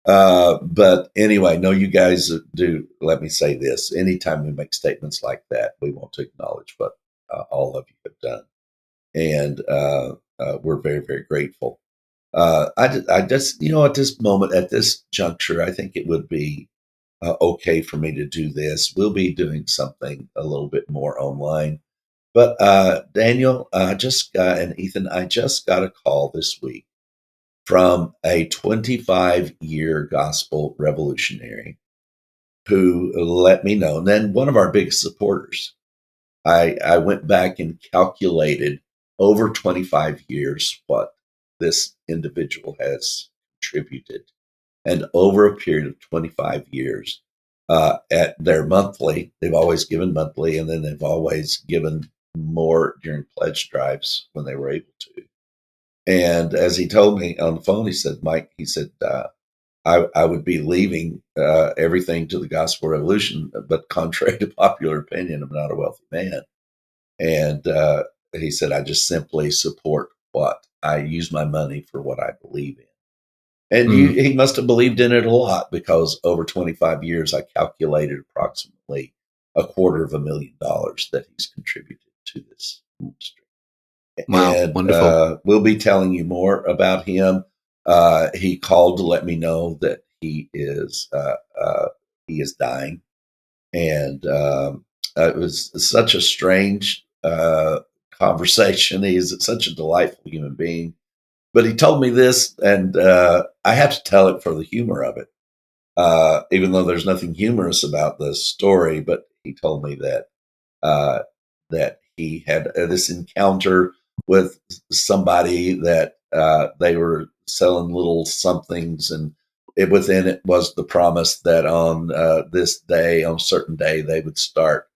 But anyway, no, you guys do. Let me say this. Anytime we make statements like that, we want to acknowledge what all of you have done. And we're very, very grateful. I just, at this moment, at this juncture, I think it would be okay for me to do this. We'll be doing something a little bit more online. But Daniel, and Ethan, I just got a call this week from a 25-year gospel revolutionary who let me know, and then one of our big supporters. I went back and calculated over 25 years what this individual has contributed. And over a period of 25 years, at their monthly, they've always given monthly, and then they've always given more during pledge drives when they were able to. And as he told me on the phone, he said, Mike, I would be leaving everything to the Gospel Revolution, but contrary to popular opinion, I'm not a wealthy man. And he said, I just simply support what I use my money for what I believe in. And he must have believed in it a lot, because over 25 years, I calculated approximately $250,000 that he's contributed to this ministry. Wow, and wonderful. We'll be telling you more about him. He called to let me know that he is dying, and it was such a strange conversation. He's such a delightful human being. But he told me this, and I have to tell it for the humor of it, even though there's nothing humorous about this story. But he told me uh, that he had this encounter with somebody that they were selling little somethings, and within it was the promise that on this day, on a certain day, they would start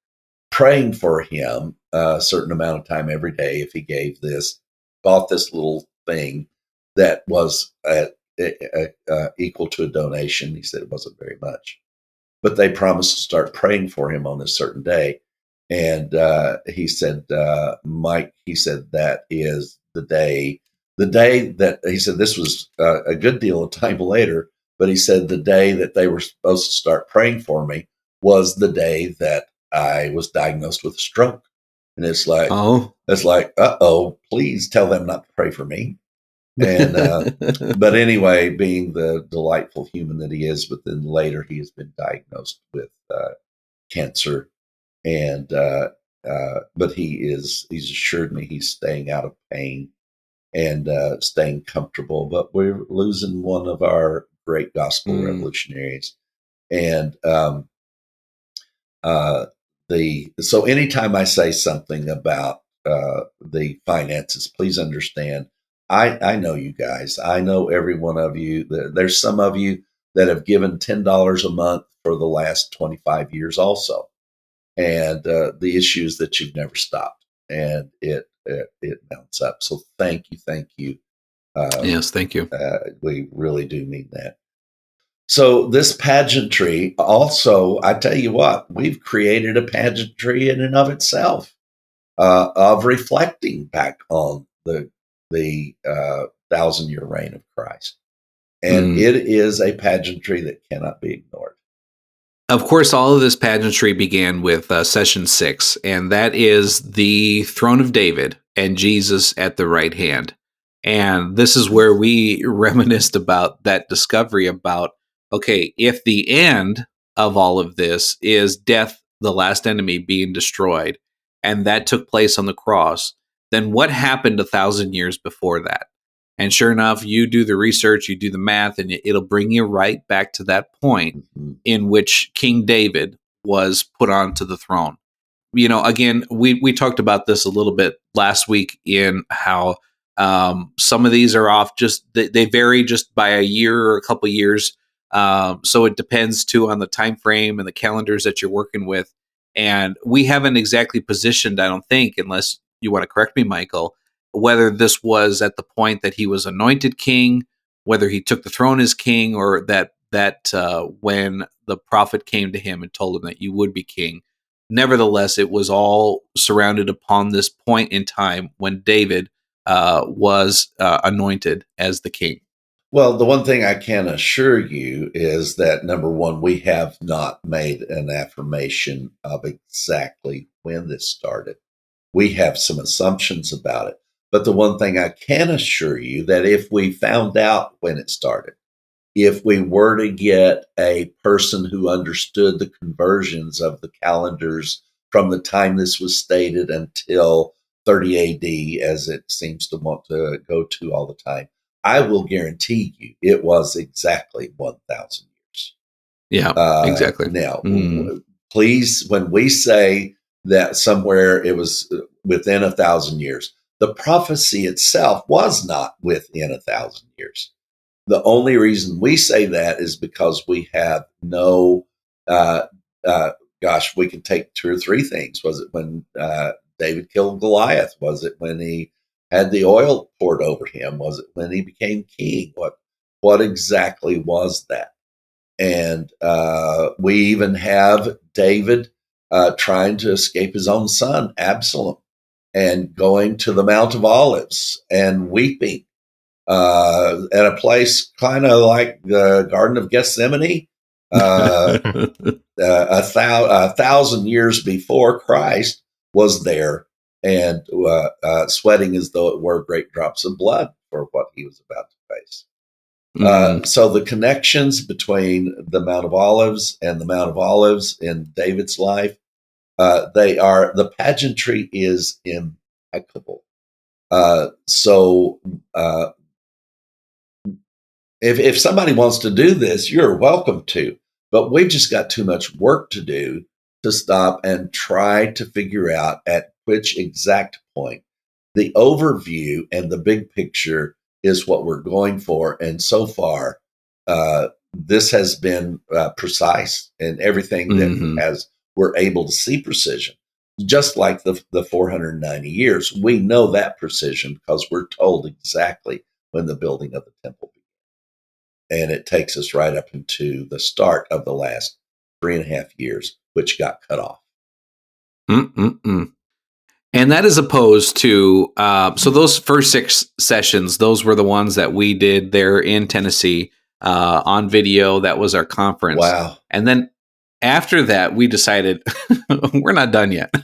praying for him a certain amount of time every day if he gave this, bought this little thing that was equal to a donation. He said it wasn't very much, but they promised to start praying for him on a certain day. And he said, Mike, he said, that is the day that he said this was a good deal of time later, but he said the day that they were supposed to start praying for me was the day that I was diagnosed with a stroke. And it's like, please tell them not to pray for me. And, but anyway, being the delightful human that he is, but then later he has been diagnosed with cancer. And, but he's assured me he's staying out of pain and staying comfortable. But we're losing one of our great gospel revolutionaries. And, so anytime I say something about the finances, please understand, I know you guys. I know every one of you. There's some of you that have given $10 a month for the last 25 years also. And the issue is that you've never stopped, and it mounts up. So thank you. Yes, thank you. We really do mean that. So this pageantry also, I tell you what, we've created a pageantry in and of itself of reflecting back on the 1,000-year reign of Christ. And it is a pageantry that cannot be ignored. Of course, all of this pageantry began with session 6, and that is the throne of David and Jesus at the right hand. And this is where we reminisced about that discovery about, okay, if the end of all of this is death, the last enemy being destroyed, and that took place on the cross, then what happened 1,000 years before that? And sure enough, you do the research, you do the math, and it'll bring you right back to that point in which King David was put onto the throne. You know, again, we talked about this a little bit last week in how some of these are off, just they vary just by a year or a couple years. So it depends too on the time frame and the calendars that you're working with. And we haven't exactly positioned, I don't think, unless you want to correct me, Michael, whether this was at the point that he was anointed king, whether he took the throne as king, or that when the prophet came to him and told him that you would be king. Nevertheless, it was all surrounded upon this point in time when David was anointed as the king. Well, the one thing I can assure you is that, number one, we have not made an affirmation of exactly when this started. We have some assumptions about it. But the one thing I can assure you, that if we found out when it started, if we were to get a person who understood the conversions of the calendars from the time this was stated until 30 AD, as it seems to want to go to all the time, I will guarantee you it was exactly 1,000 years. Yeah, exactly. Now, please, when we say that somewhere it was within 1,000 years, the prophecy itself was not within 1,000 years. The only reason we say that is because we have no, we can take 2 or 3 things. Was it when David killed Goliath? Was it when he had the oil poured over him? Was it when he became king? What exactly was that? And we even have David trying to escape his own son, Absalom, and going to the Mount of Olives and weeping at a place kind of like the Garden of Gethsemane, a 1,000 years before Christ was there, and sweating as though it were great drops of blood for what he was about to face. So the connections between the Mount of Olives and the Mount of Olives in David's life The pageantry is impeccable. So if somebody wants to do this, you're welcome to. But we've just got too much work to do to stop and try to figure out at which exact point. The overview and the big picture is what we're going for. And so far, this has been precise in everything that we're able to see precision. Just like the 490 years, we know that precision because we're told exactly when the building of the temple began. And it takes us right up into the start of the last 3.5 years, which got cut off. And that is opposed to, so those first 6 sessions, those were the ones that we did there in Tennessee on video. That was our conference. Wow. And then after that, we decided we're not done yet.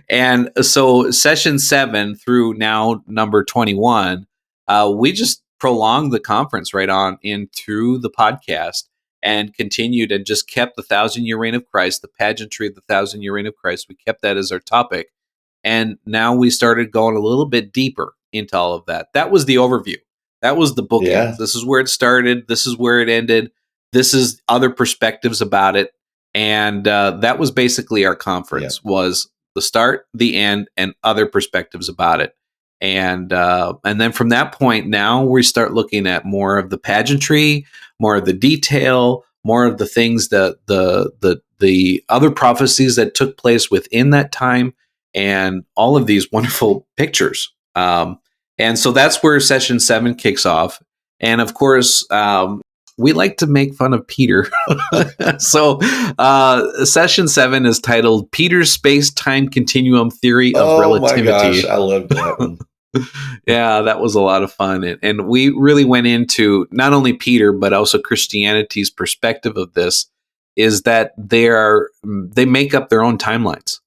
And so session 7 through now number 21, we just prolonged the conference right on in through the podcast and continued and just kept the 1,000-year reign of Christ, the pageantry of the 1,000-year reign of Christ. We kept that as our topic. And now we started going a little bit deeper into all of that. That was the overview. That was the bookends. Yeah. This is where it started. This is where it ended. This is other perspectives about it. And that was basically our conference, was the start, the end, and other perspectives about it. And then from that point, now we start looking at more of the pageantry, more of the detail, more of the things that the other prophecies that took place within that time, and all of these wonderful pictures. And so that's where session 7 kicks off. And of course, we like to make fun of Peter. So session 7 is titled Peter's Space-Time Continuum Theory of Relativity. Oh my gosh, I love that one. Yeah, that was a lot of fun. And we really went into not only Peter, but also Christianity's perspective of this, is that they make up their own timelines.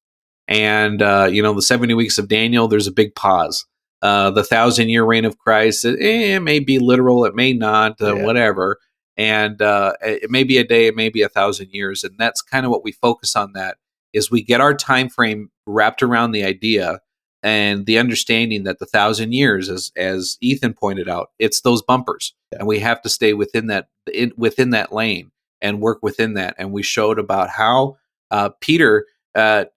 And, the 70 weeks of Daniel, there's a big pause. The 1,000-year reign of Christ, it may be literal, it may not, whatever. And it may be a day, it may be 1,000 years. And that's kind of what we focus on, that is we get our time frame wrapped around the idea and the understanding that the 1,000 years, as Ethan pointed out, it's those bumpers. And we have to stay within that lane and work within that. And we showed about how Peter,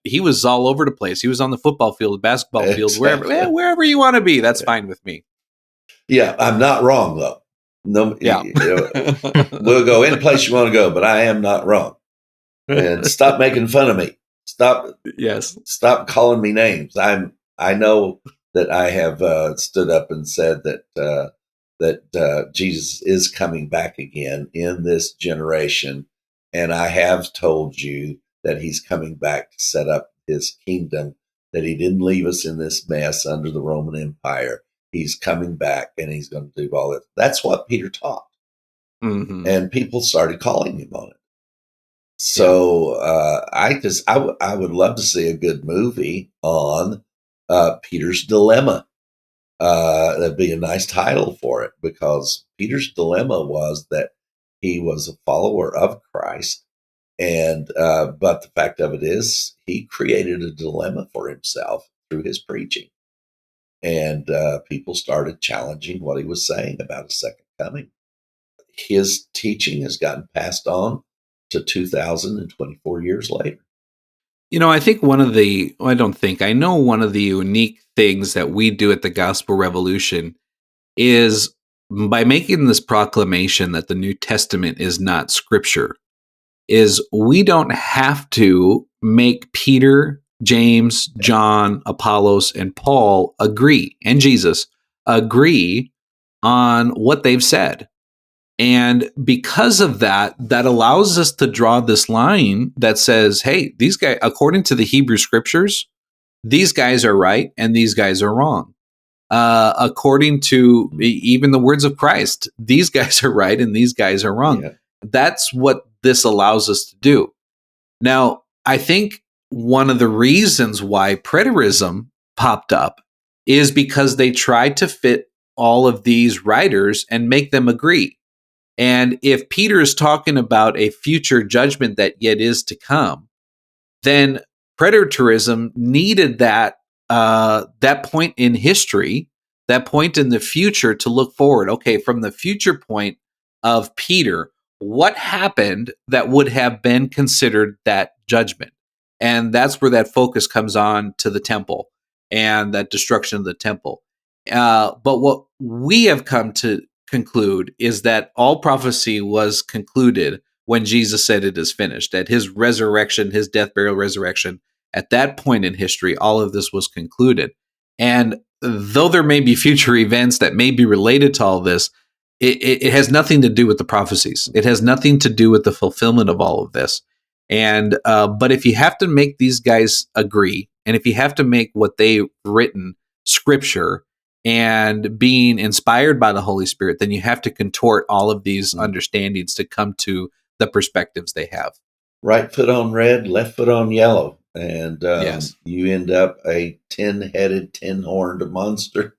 he was all over the place. He was on the football field, basketball field, wherever you want to be. That's fine with me. Yeah, I'm not wrong though. No, we'll go any place you want to go, but I am not wrong. And stop making fun of me. Stop calling me names. I know that I have stood up and said that Jesus is coming back again in this generation, and I have told you that he's coming back to set up his kingdom, that he didn't leave us in this mess under the Roman Empire. He's coming back and he's going to do all this. That's what Peter taught. And people started calling him on it. So I would love to see a good movie on Peter's Dilemma. That'd be a nice title for it, because Peter's dilemma was that he was a follower of Christ. And but the fact of it is, he created a dilemma for himself through his preaching, and people started challenging what he was saying about his second coming. His teaching has gotten passed on to 2024 years later. I think I know one of the unique things that we do at the Gospel Revolution is by making this proclamation that the New Testament is not scripture, is we don't have to make Peter, James, John, Apollos, and Paul agree, and Jesus agree on what they've said. And because of that, that allows us to draw this line that says, hey, these guys, according to the Hebrew scriptures, these guys are right and these guys are wrong. According to even the words of Christ, these guys are right and these guys are wrong. Yeah. That's what this allows us to do. Now, I think one of the reasons why preterism popped up is because they tried to fit all of these writers and make them agree. And if Peter is talking about a future judgment that yet is to come, then preterism needed that point in history, that point in the future to look forward. Okay, from the future point of Peter, what happened that would have been considered that judgment? And that's where that focus comes on to the temple and that destruction of the temple. But what we have come to conclude is that all prophecy was concluded when Jesus said it is finished. At his resurrection, his death, burial, resurrection, at that point in history, all of this was concluded. And though there may be future events that may be related to all this, it has nothing to do with the prophecies. It has nothing to do with the fulfillment of all of this. And but if you have to make these guys agree, and if you have to make what they've written scripture and being inspired by the Holy Spirit, then you have to contort all of these understandings to come to the perspectives they have. Right foot on red, left foot on yellow. And Yes. you end up a 10-headed, 10-horned monster.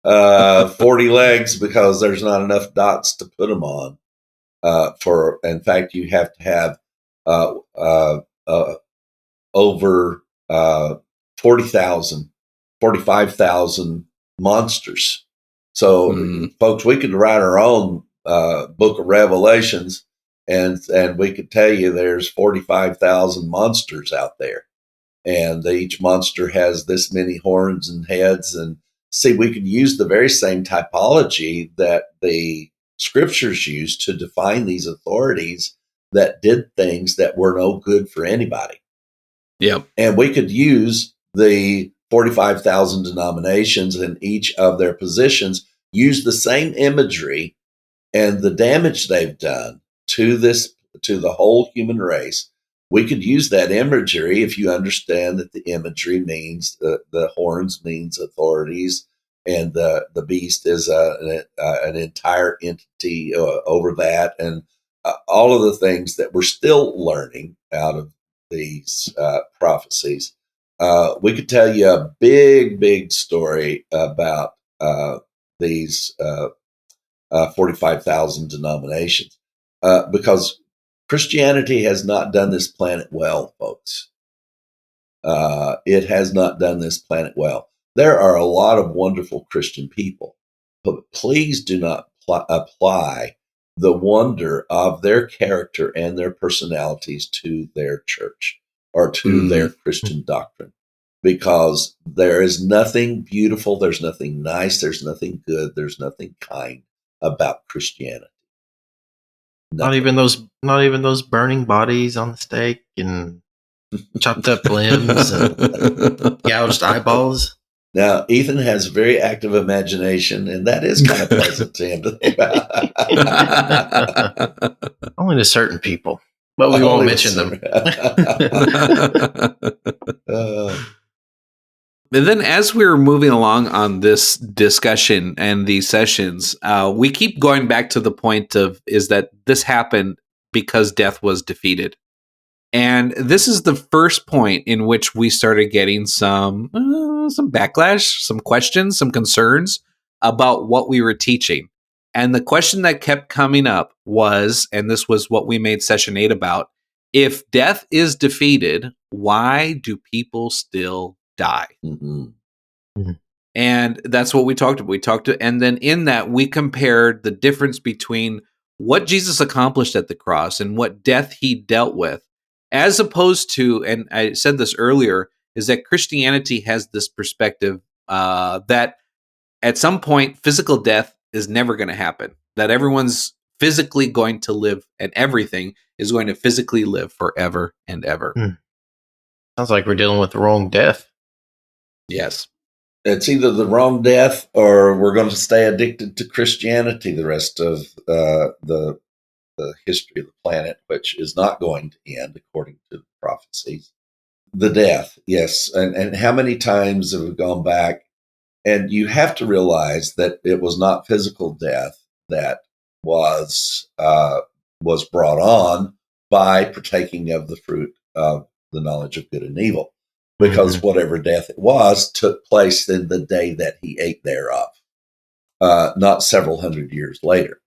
40 legs because there's not enough dots to put them on. In fact, you have to have over 40,000, 45,000 monsters. So, folks, we could write our own book of Revelations, and we could tell you there's 45,000 monsters out there, and each monster has this many horns and heads. And see, we could use the very same typology that the scriptures used to define these authorities that did things that were no good for anybody. Yep. And we could use the 45,000 denominations in each of their positions, use the same imagery and the damage they've done to the whole human race. We could use that imagery if you understand that the imagery means the horns means authorities, and the beast is an entire entity over that, and all of the things that we're still learning out of these prophecies. We could tell you a big story about these 45,000 denominations because Christianity has not done this planet well, folks. It has not done this planet well. There are a lot of wonderful Christian people, but please do not apply the wonder of their character and their personalities to their church or to their Christian doctrine, because there is nothing beautiful, there's nothing nice, there's nothing good, there's nothing kind about Christianity. Nothing. Not even those burning bodies on the stake and chopped up limbs and gouged eyeballs. Now, Ethan has a very active imagination, and that is kind of pleasant to him to think about. Only to certain people, but we won't mention them. And then as we were moving along on this discussion and these sessions, we keep going back to the point of is that this happened because death was defeated. And this is the first point in which we started getting some backlash, some questions, some concerns about what we were teaching. And the question that kept coming up was, and this was what we made session 8 about, if death is defeated, why do people still die? And that's what we talked about. And then in that, we compared the difference between what Jesus accomplished at the cross and what death he dealt with, as opposed to, and I said this earlier, is that Christianity has this perspective that at some point, physical death is never going to happen, that everyone's physically going to live and everything is going to physically live forever and ever. Sounds like we're dealing with the wrong death. Yes. It's either the wrong death or we're going to stay addicted to Christianity the rest of the history of the planet, which is not going to end according to the prophecies. The death, yes. And how many times have we gone back? And you have to realize that it was not physical death that was brought on by partaking of the fruit of the knowledge of good and evil, because whatever death it was took place in the day that he ate thereof, not several hundred years later.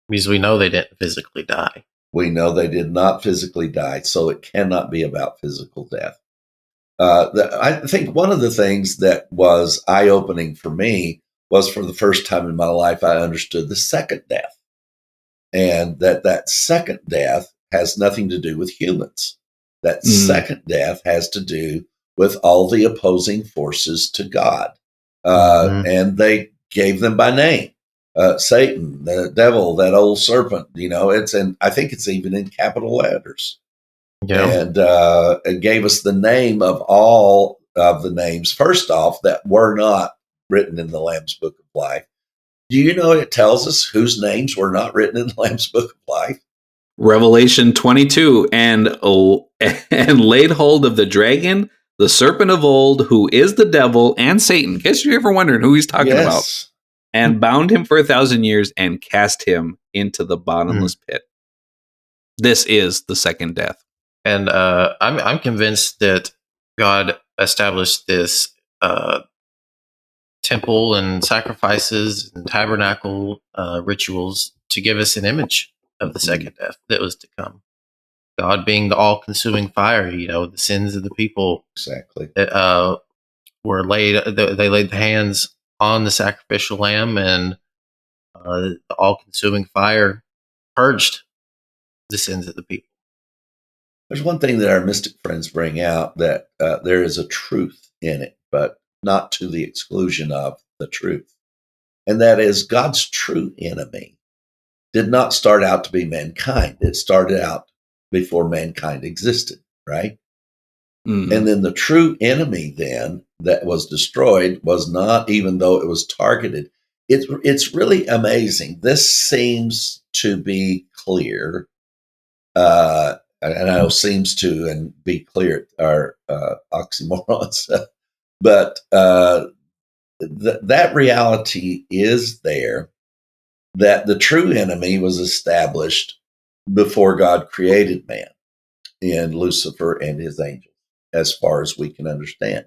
Because we know they didn't physically die. We know they did not physically die, so it cannot be about physical death. I think one of the things that was eye-opening for me was, for the first time in my life, I understood the second death, and that second death has nothing to do with humans. That second death has to do with all the opposing forces to God, and they gave them by name. Satan, the devil, that old serpent. I think it's even in capital letters. Yeah. And it gave us the name of all of the names, first off, that were not written in the Lamb's Book of Life. Do you know it tells us whose names were not written in the Lamb's Book of Life? Revelation 22, and laid hold of the dragon, the serpent of old, who is the devil and Satan. Guess you're ever wondering who he's talking about? And bound him for 1,000 years and cast him into the bottomless pit. This is the second death. And I'm convinced that God established this temple and sacrifices and tabernacle rituals to give us an image of the second death that was to come. God being the all-consuming fire, the sins of the people exactly that were laid. They laid the hands on the sacrificial lamb, and the all-consuming fire purged the sins of the people. There's one thing that our mystic friends bring out, that there is a truth in it, but not to the exclusion of the truth. And that is, God's true enemy did not start out to be mankind. It started out before mankind existed, right? Mm-hmm. And then the true enemy then that was destroyed was not, even though it was targeted. It's really amazing. This seems to be clear. And I know seems to and be clear are oxymorons, but that reality is there, that the true enemy was established before God created man in Lucifer and his angels, as far as we can understand.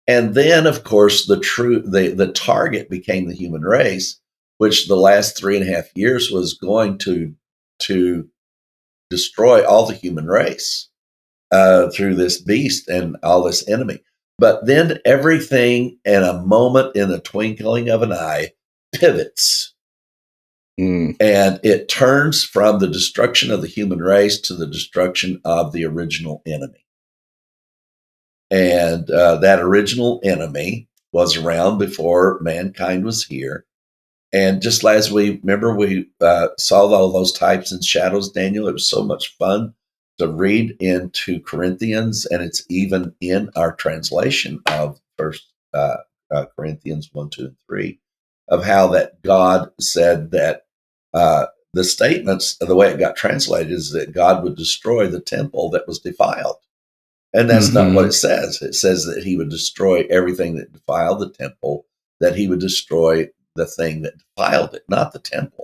And then, of course, the target became the human race, which the last 3.5 years was going to destroy all the human race through this beast and all this enemy. But then everything, in a moment, in a twinkling of an eye, pivots. And it turns from the destruction of the human race to the destruction of the original enemy. And that original enemy was around before mankind was here. And just as we saw all those types and shadows, Daniel, it was so much fun to read into Corinthians, and it's even in our translation of First Corinthians 1, 2, and 3, of how that God said that the statements, the way it got translated, is that God would destroy the temple that was defiled. And that's not what it says. It says that he would destroy everything that defiled the temple, that he would destroy the thing that defiled it, not the temple.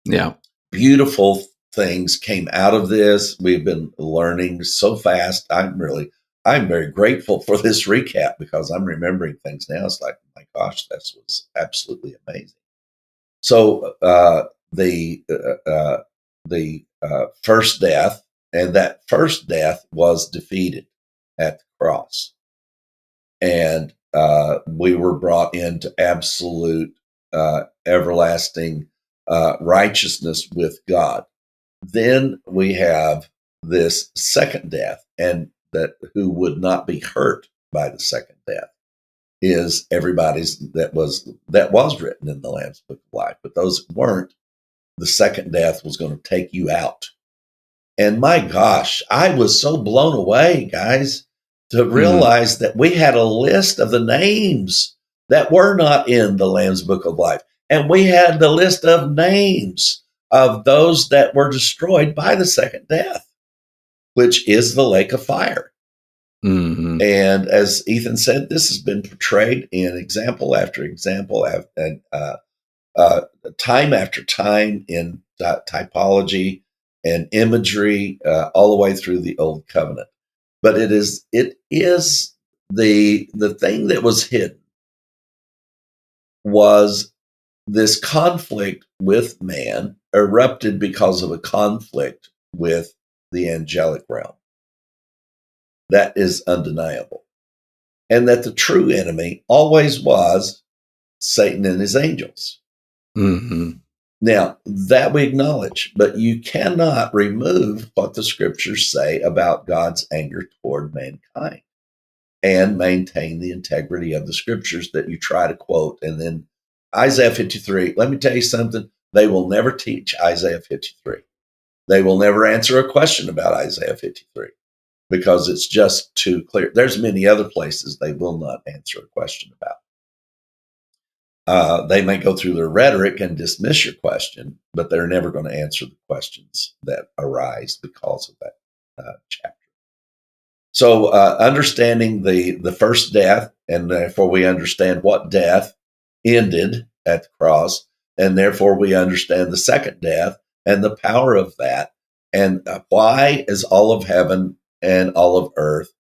Yeah. Beautiful things came out of this. We've been learning so fast. I'm very grateful for this recap, because I'm remembering things now. It's like, my gosh, that was absolutely amazing. So the first death, and that first death was defeated at the cross. And we were brought into absolute, everlasting righteousness with God. Then we have this second death, and that who would not be hurt by the second death is everybody's that was written in the Lamb's Book of Life. But those that weren't, the second death was going to take you out. And my gosh, I was so blown away, guys, to realize that we had a list of the names that were not in the Lamb's Book of Life. And we had the list of names of those that were destroyed by the second death, which is the lake of fire. And as Ethan said, this has been portrayed in example after example, and time after time in typology and imagery, all the way through the Old Covenant. But it is the thing that was hidden was this conflict with man erupted because of a conflict with the angelic realm. That is undeniable. And that the true enemy always was Satan and his angels. Mm-hmm. Now, that we acknowledge, but you cannot remove what the scriptures say about God's anger toward mankind and maintain the integrity of the scriptures that you try to quote. And then Isaiah 53, let me tell you something, they will never teach Isaiah 53. They will never answer a question about Isaiah 53 because it's just too clear. There's many other places they will not answer a question about. They may go through their rhetoric and dismiss your question, but they're never going to answer the questions that arise because of that chapter. So understanding the first death, and therefore we understand what death ended at the cross, and therefore we understand the second death and the power of that, and why is all of heaven and all of earth,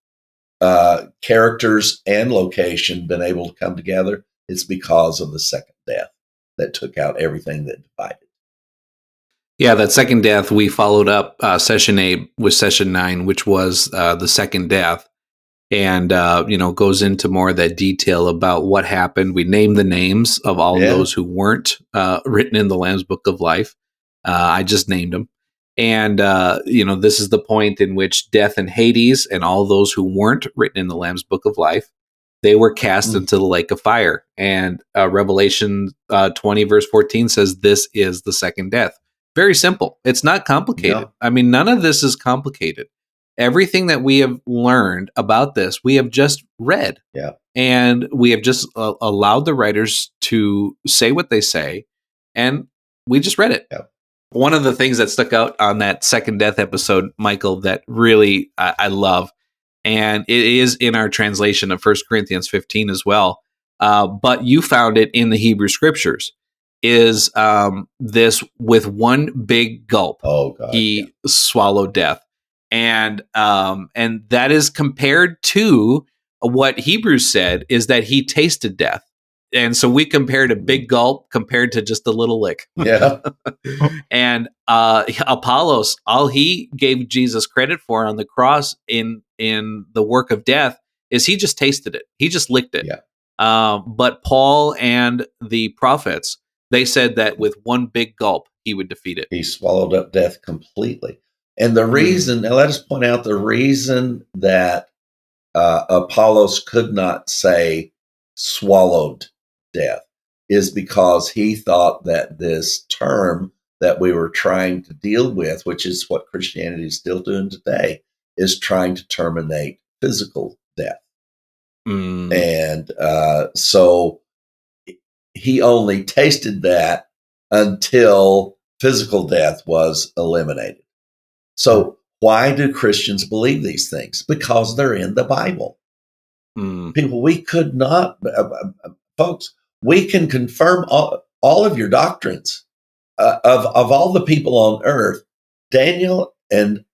characters and location, been able to come together? It's because of the second death that took out everything that divided. Yeah, that second death, we followed up session 8 with session 9, which was the second death, and goes into more of that detail about what happened. We named the names of all Yeah. those who weren't written in the Lamb's Book of Life. I just named them. And, this is the point in which death and Hades and all those who weren't written in the Lamb's Book of Life, they were cast into the lake of fire. And Revelation 20, verse 14 says, this is the second death. Very simple. It's not complicated. No. I mean, none of this is complicated. Everything that we have learned about this, we have just read. Yeah. And we have just allowed the writers to say what they say, and we just read it. Yeah. One of the things that stuck out on that second death episode, Michael, that really I love, and it is in our translation of 1 Corinthians 15 as well, but you found it in the Hebrew Scriptures, is this with one big gulp, Oh, God, he swallowed death. And that is compared to what Hebrews said, is that he tasted death. And so we compared a big gulp compared to just a little lick. Yeah. And Apollos, all he gave Jesus credit for on the cross in the work of death is he just tasted it. He just licked it. Yeah. But Paul and the prophets, they said that with one big gulp, he would defeat it. He swallowed up death completely. And the reason, now let us point out the reason that Apollos could not say swallowed death is because he thought that this term that we were trying to deal with, which is what Christianity is still doing today, is trying to terminate physical death. And so he only tasted that until physical death was eliminated. So why do Christians believe these things? Because they're in the Bible. People, we could not, folks, we can confirm all of your doctrines of all the people on earth. Daniel and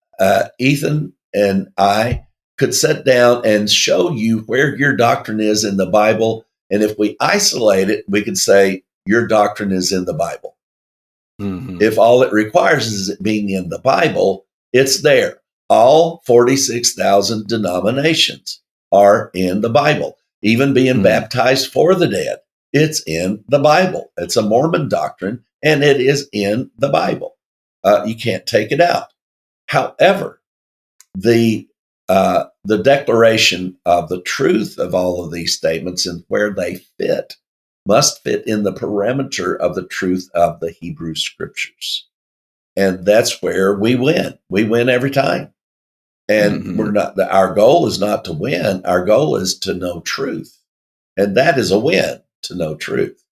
Ethan and I could sit down and show you where your doctrine is in the Bible. And if we isolate it, we could say your doctrine is in the Bible. If all it requires is it being in the Bible, it's there. All 46,000 denominations are in the Bible. Even being baptized for the dead, it's in the Bible. It's a Mormon doctrine, and it is in the Bible. You can't take it out. However, the declaration of the truth of all of these statements and where they fit must fit in the parameter of the truth of the Hebrew Scriptures. And that's where we win. We win every time. And we're not, our goal is not to win. Our goal is to know truth. And that is a win, to know truth.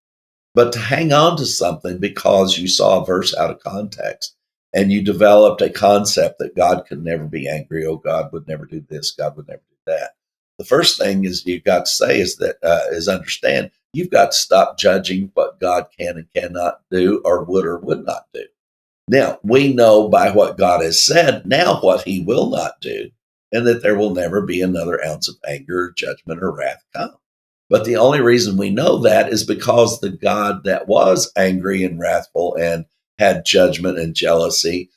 But to hang on to something because you saw a verse out of context and you developed a concept that God could never be angry. Oh, God would never do this. God would never do that. The first thing is you've got to say is that is understand you've got to stop judging what God can and cannot do or would not do. Now, we know by what God has said now what he will not do, and that there will never be another ounce of anger, or judgment, or wrath come. But the only reason we know that is because the God that was angry and wrathful and had judgment and jealousy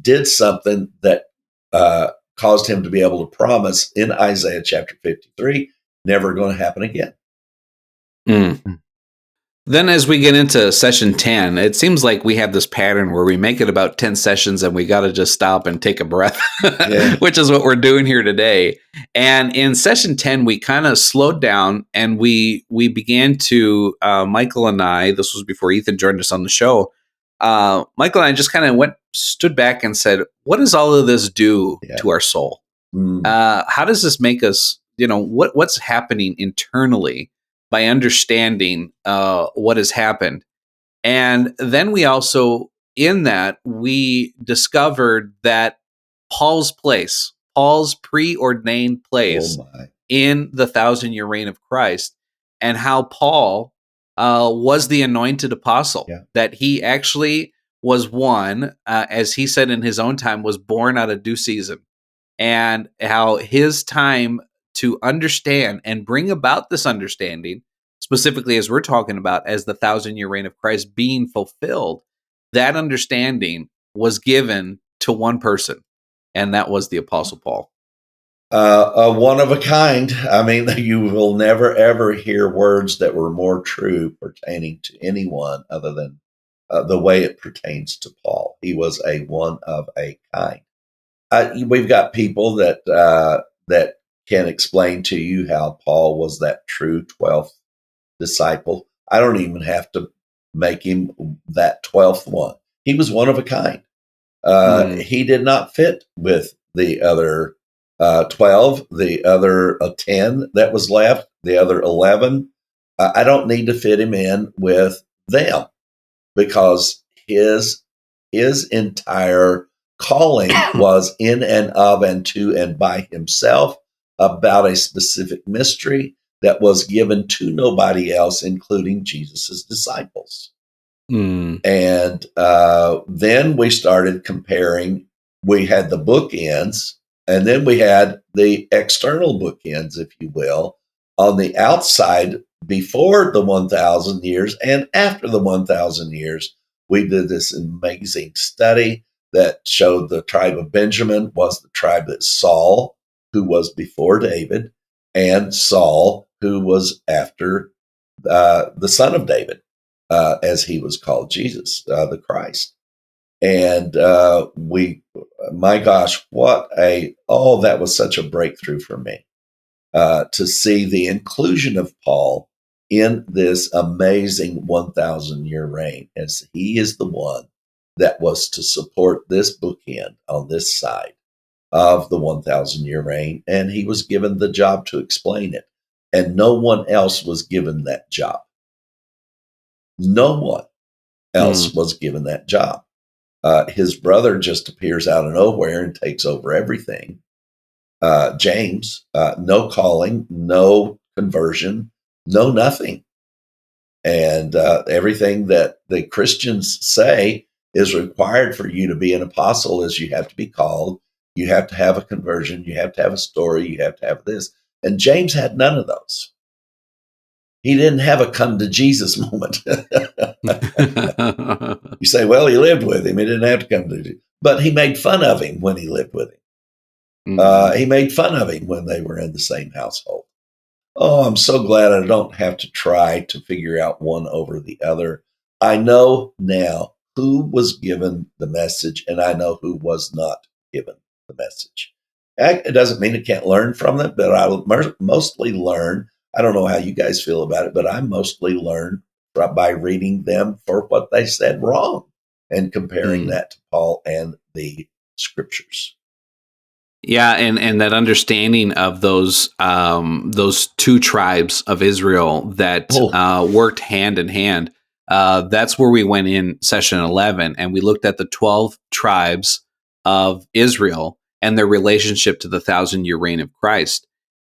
did something that caused him to be able to promise in Isaiah chapter 53, never going to happen again. Mm. Then as we get into session 10, it seems like we have this pattern where we make it about 10 sessions and we got to just stop and take a breath, which is what we're doing here today. And in session 10, we kind of slowed down and we began to, Michael and I, this was before Ethan joined us on the show, Michael and I just kind of stood back and said, what does all of this do to our soul? How does this make us, what's happening internally by understanding what has happened? And then we also, in that, we discovered that Paul's preordained place in the 1,000-year reign of Christ, and how Paul was the anointed apostle, that he actually was one, as he said in his own time, was born out of due season, and how his time to understand and bring about this understanding, specifically as we're talking about as the 1,000-year reign of Christ being fulfilled, that understanding was given to one person, and that was the Apostle Paul. One of a kind. I mean, you will never, ever hear words that were more true pertaining to anyone other than the way it pertains to Paul. He was a one of a kind. We've got people that can explain to you how Paul was that true 12th disciple. I don't even have to make him that 12th one. He was one of a kind. He did not fit with the other 12, the other 10 that was left, the other 11. I don't need to fit him in with them because his entire calling was in and of and to and by himself about a specific mystery that was given to nobody else, including Jesus's disciples. And then we started comparing. We had the bookends, and then we had the external bookends, if you will, on the outside before the 1,000 years and after the 1,000 years. We did this amazing study that showed the tribe of Benjamin was the tribe that Saul, who was before David, and Saul, who was after the son of David, as he was called, Jesus, the Christ. And my gosh, that was such a breakthrough for me to see the inclusion of Paul in this amazing 1,000-year reign, as he is the one that was to support this bookend on this side of the 1,000-year reign, and he was given the job to explain it. And no one else was given that job. No one else was given that job. His brother just appears out of nowhere and takes over everything. James, no calling, no conversion, no nothing. And everything that the Christians say is required for you to be an apostle is you have to be called, you have to have a conversion, you have to have a story, you have to have this. And James had none of those. He didn't have a come to Jesus moment. You say, well, he lived with him. He didn't have to come to Jesus. But he made fun of him when he lived with him. He made fun of him when they were in the same household. Oh, I'm so glad I don't have to try to figure out one over the other. I know now who was given the message, and I know who was not given the message. It doesn't mean I can't learn from it, but I mostly learn. I don't know how you guys feel about it, but I mostly learn by reading them for what they said wrong and comparing that to Paul and the scriptures. Yeah, and that understanding of those two tribes of Israel that worked hand in hand. That's where we went in session 11, and we looked at the 12 tribes of Israel and their relationship to the 1,000-year reign of Christ.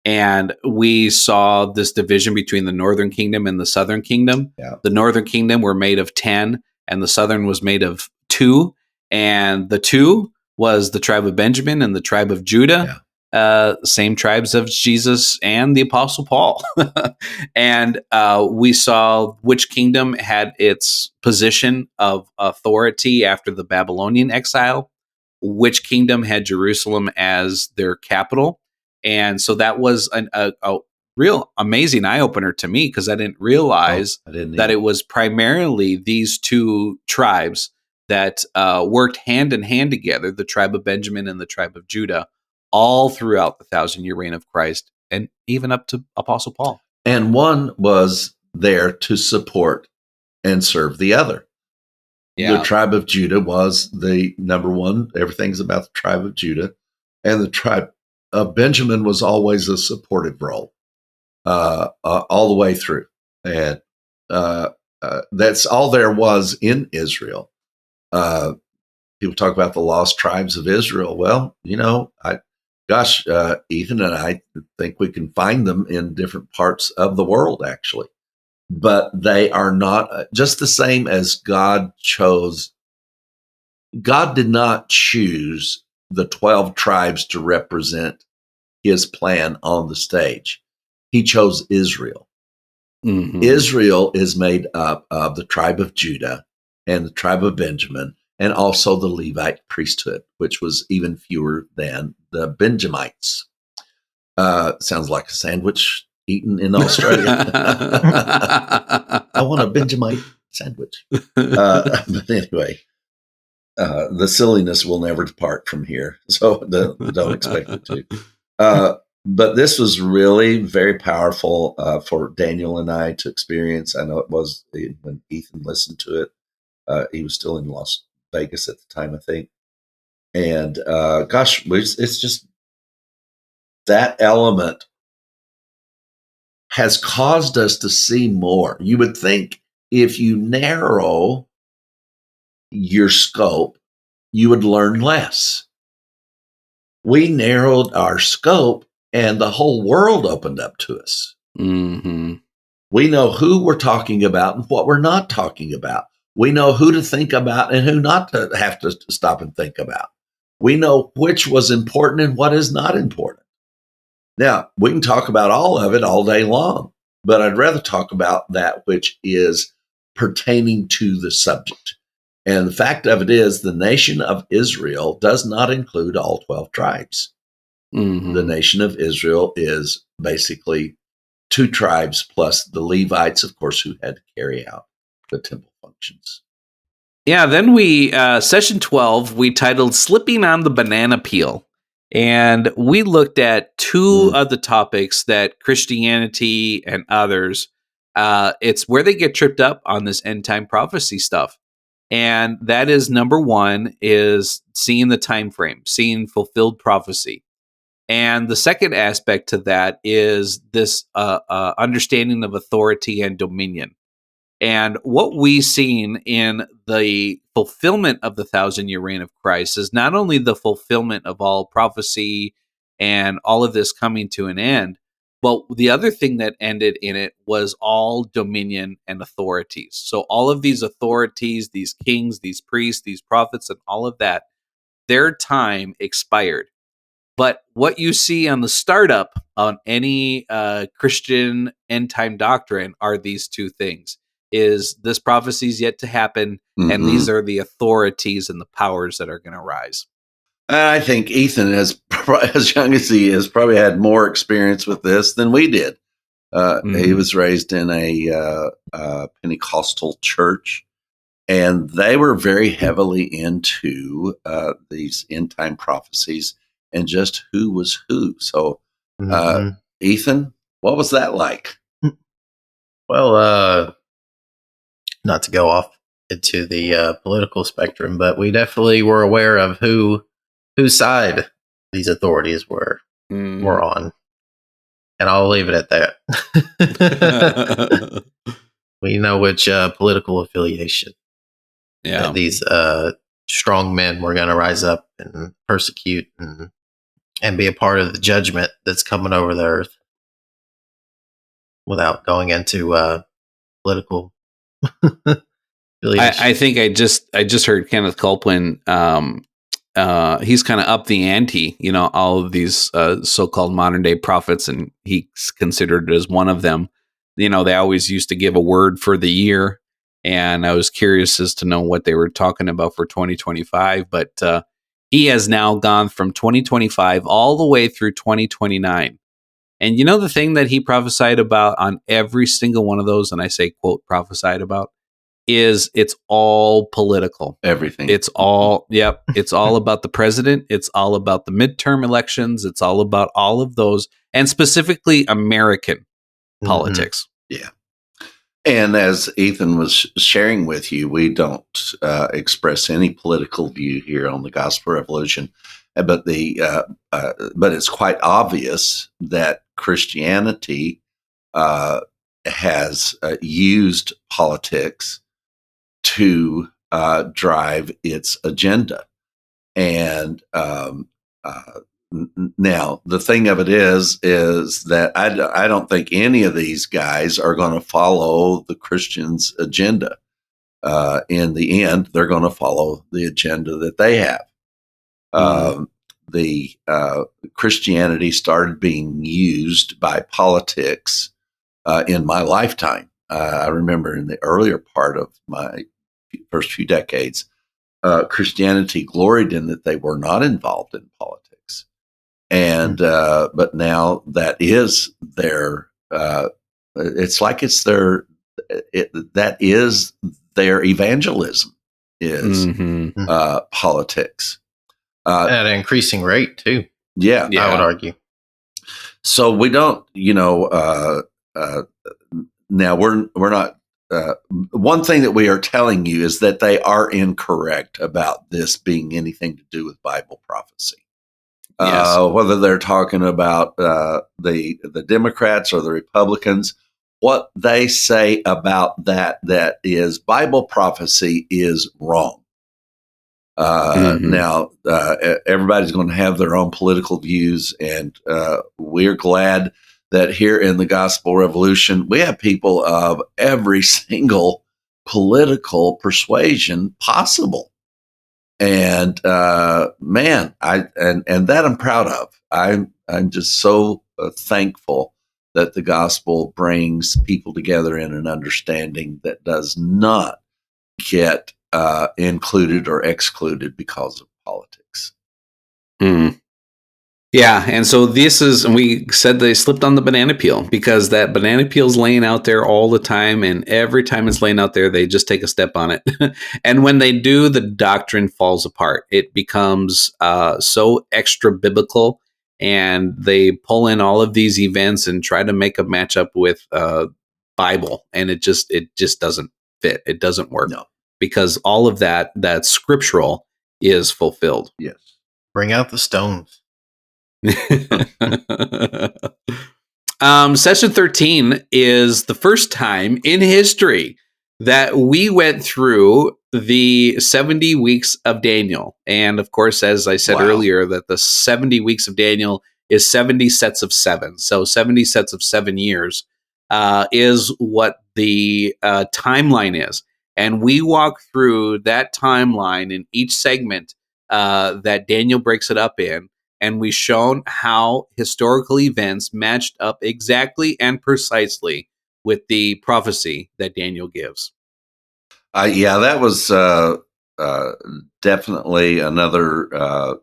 And we saw this division between the northern kingdom and the southern kingdom. Yeah. The northern kingdom were made of 10, and the southern was made of 2. And the 2 was the tribe of Benjamin and the tribe of Judah. same tribes of Jesus and the Apostle Paul. And we saw which kingdom had its position of authority after the Babylonian exile, which kingdom had Jerusalem as their capital. And so that was a real amazing eye opener to me, because I didn't realize that it was primarily these two tribes that worked hand in hand together, the tribe of Benjamin and the tribe of Judah, all throughout the 1,000-year reign of Christ, and even up to Apostle Paul. And one was there to support and serve the other. Yeah. The tribe of Judah was the number one. Everything's about the tribe of Judah. And the tribe of Benjamin was always a supportive role all the way through. And that's all there was in Israel. People talk about the lost tribes of Israel. Well, Ethan and I think we can find them in different parts of the world, actually. But they are not just the same as God chose. God did not choose the 12 tribes to represent his plan on the stage. He chose Israel. Mm-hmm. Israel is made up of the tribe of Judah and the tribe of Benjamin, and also the Levite priesthood, which was even fewer than the Benjamites. Sounds like a sandwich eaten in Australia. I want a Benjamite sandwich. But anyway, the silliness will never depart from here, so don't expect it to. But this was really very powerful for Daniel and I to experience. I know it was when Ethan listened to it. He was still in Las Vegas at the time, I think. And it's just that element has caused us to see more. You would think if you narrow your scope, you would learn less. We narrowed our scope and the whole world opened up to us. Mm-hmm. We know who we're talking about and what we're not talking about. We know who to think about and who not to have to stop and think about. We know which was important and what is not important. Now, we can talk about all of it all day long, but I'd rather talk about that which is pertaining to the subject. And the fact of it is, the nation of Israel does not include all 12 tribes. Mm-hmm. The nation of Israel is basically 2 tribes plus the Levites, of course, who had to carry out the temple functions. Yeah, then we, session 12, we titled Slipping on the Banana Peel. And we looked at two of the topics that Christianity and others, it's where they get tripped up on this end time prophecy stuff. And that is, number one, is seeing the time frame, seeing fulfilled prophecy. And the second aspect to that is this understanding of authority and dominion. And what we've seen in the fulfillment of the 1,000-year reign of Christ is not only the fulfillment of all prophecy and all of this coming to an end, but the other thing that ended in it was all dominion and authorities. So all of these authorities, these kings, these priests, these prophets, and all of that, their time expired. But what you see on the startup on any Christian end time doctrine are these two things. Is this prophecy is yet to happen, and these are the authorities and the powers that are going to rise. I think Ethan, as young as he is, probably had more experience with this than we did. He was raised in a Pentecostal church, and they were very heavily into these end-time prophecies and just who was who. So, Ethan, what was that like? Well, not to go off into the political spectrum, but we definitely were aware of whose side these authorities were on, and I'll leave it at that. We know which political affiliation that these strong men were going to rise up and persecute and be a part of the judgment that's coming over the earth. Without going into political I think I just heard Kenneth Copeland he's kind of up the ante, all of these so-called modern day prophets, and he's considered as one of them. They always used to give a word for the year, and I was curious as to know what they were talking about for 2025. But he has now gone from 2025 all the way through 2029. And the thing that he prophesied about on every single one of those, and I say, quote, prophesied about, is it's all political. Everything. It's all, it's all about the president. It's all about the midterm elections. It's all about all of those, and specifically American politics. Yeah. And as Ethan was sharing with you, we don't express any political view here on the Gospel Revolution, but but it's quite obvious that Christianity has used politics to drive its agenda. And now the thing of it is that I don't think any of these guys are going to follow the Christians' agenda. In the end, they're going to follow the agenda that they have. The Christianity started being used by politics in my lifetime. I remember in the earlier part of my first few decades, Christianity gloried in that they were not involved in politics. And but now that is their it's like it's their that is their evangelism is politics at an increasing rate too. Yeah, I would argue. So we don't, now we're not. One thing that we are telling you is that they are incorrect about this being anything to do with Bible prophecy. Yes. Whether they're talking about the Democrats or the Republicans, what they say about that is Bible prophecy is wrong. Now, everybody's going to have their own political views, and we're glad that here in the Gospel Revolution, we have people of every single political persuasion possible. And man, and that I'm proud of. I'm just so thankful that the gospel brings people together in an understanding that does not get included or excluded because of politics. Yeah, and so this is, and we said they slipped on the banana peel, because that banana peel is laying out there all the time, and every time it's laying out there, they just take a step on it. And when they do, the doctrine falls apart. It becomes so extra biblical, and they pull in all of these events and try to make a matchup with Bible, and it just doesn't fit. It doesn't work. No. Because all of that scriptural is fulfilled. Yes. Bring out the stones. Session 13 is the first time in history that we went through the 70 weeks of Daniel. And of course, as I said earlier, that the 70 weeks of Daniel is 70 sets of 7. So 70 sets of 7 years is what the timeline is. And we walk through that timeline in each segment that Daniel breaks it up in. And we've shown how historical events matched up exactly and precisely with the prophecy that Daniel gives. Yeah, that was definitely another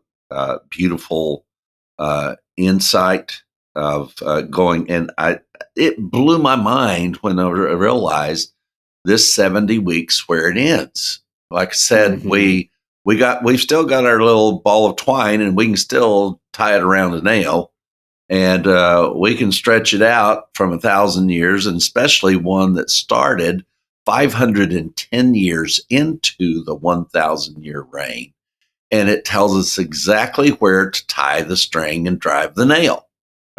beautiful insight of going. And it blew my mind when I realized this 70 weeks where it ends. Like I said, we've still got our little ball of twine, and we can still tie it around a nail, and we can stretch it out from 1,000 years, and especially one that started 510 years into the 1,000-year reign. And it tells us exactly where to tie the string and drive the nail,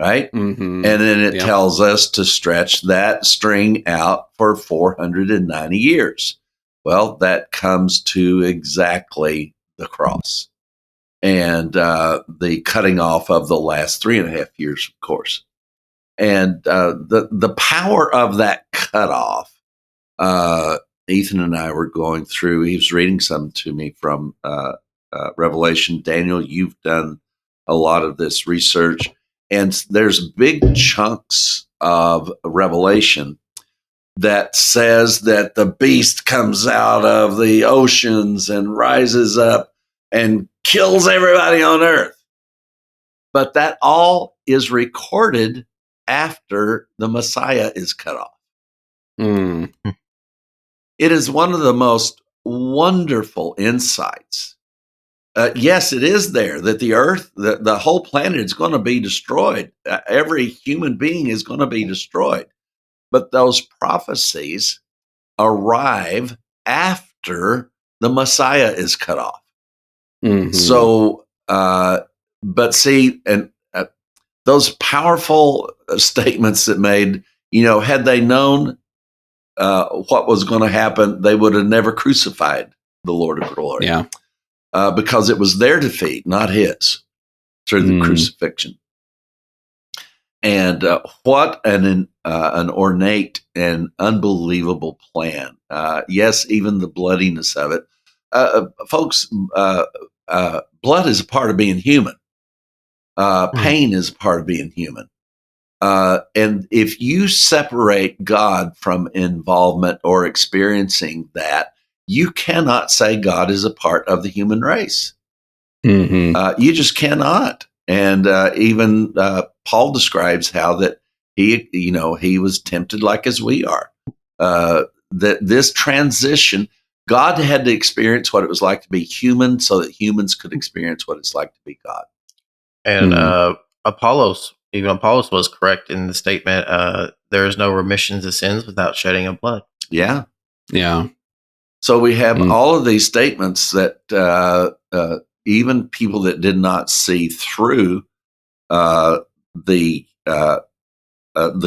right? And then it tells us to stretch that string out for 490 years. Well, that comes to exactly the cross and the cutting off of the last 3.5 years, of course. And the power of that cutoff, Ethan and I were going through, he was reading some to me from Revelation. Daniel, you've done a lot of this research, and there's big chunks of Revelation that says that the beast comes out of the oceans and rises up and kills everybody on earth. But that all is recorded after the Messiah is cut off. Mm. It is one of the most wonderful insights. Yes, it is there that the earth, the whole planet is going to be destroyed. Every human being is going to be destroyed. But those prophecies arrive after the Messiah is cut off. Mm-hmm. So, but see, and those powerful statements that made, had they known what was going to happen, they would have never crucified the Lord of glory. Yeah. Because it was their defeat, not his, through the crucifixion. And what an ornate and unbelievable plan. Yes, even the bloodiness of it. Folks, blood is a part of being human. Pain is a part of being human. And if you separate God from involvement or experiencing that, you cannot say God is a part of the human race. Mm-hmm. You just cannot. And even Paul describes how that he was tempted like as we are. That this transition, God had to experience what it was like to be human so that humans could experience what it's like to be God. And Apollos was correct in the statement, there is no remissions of sins without shedding of blood. Yeah. Yeah. So we have all of these statements that even people that did not see through the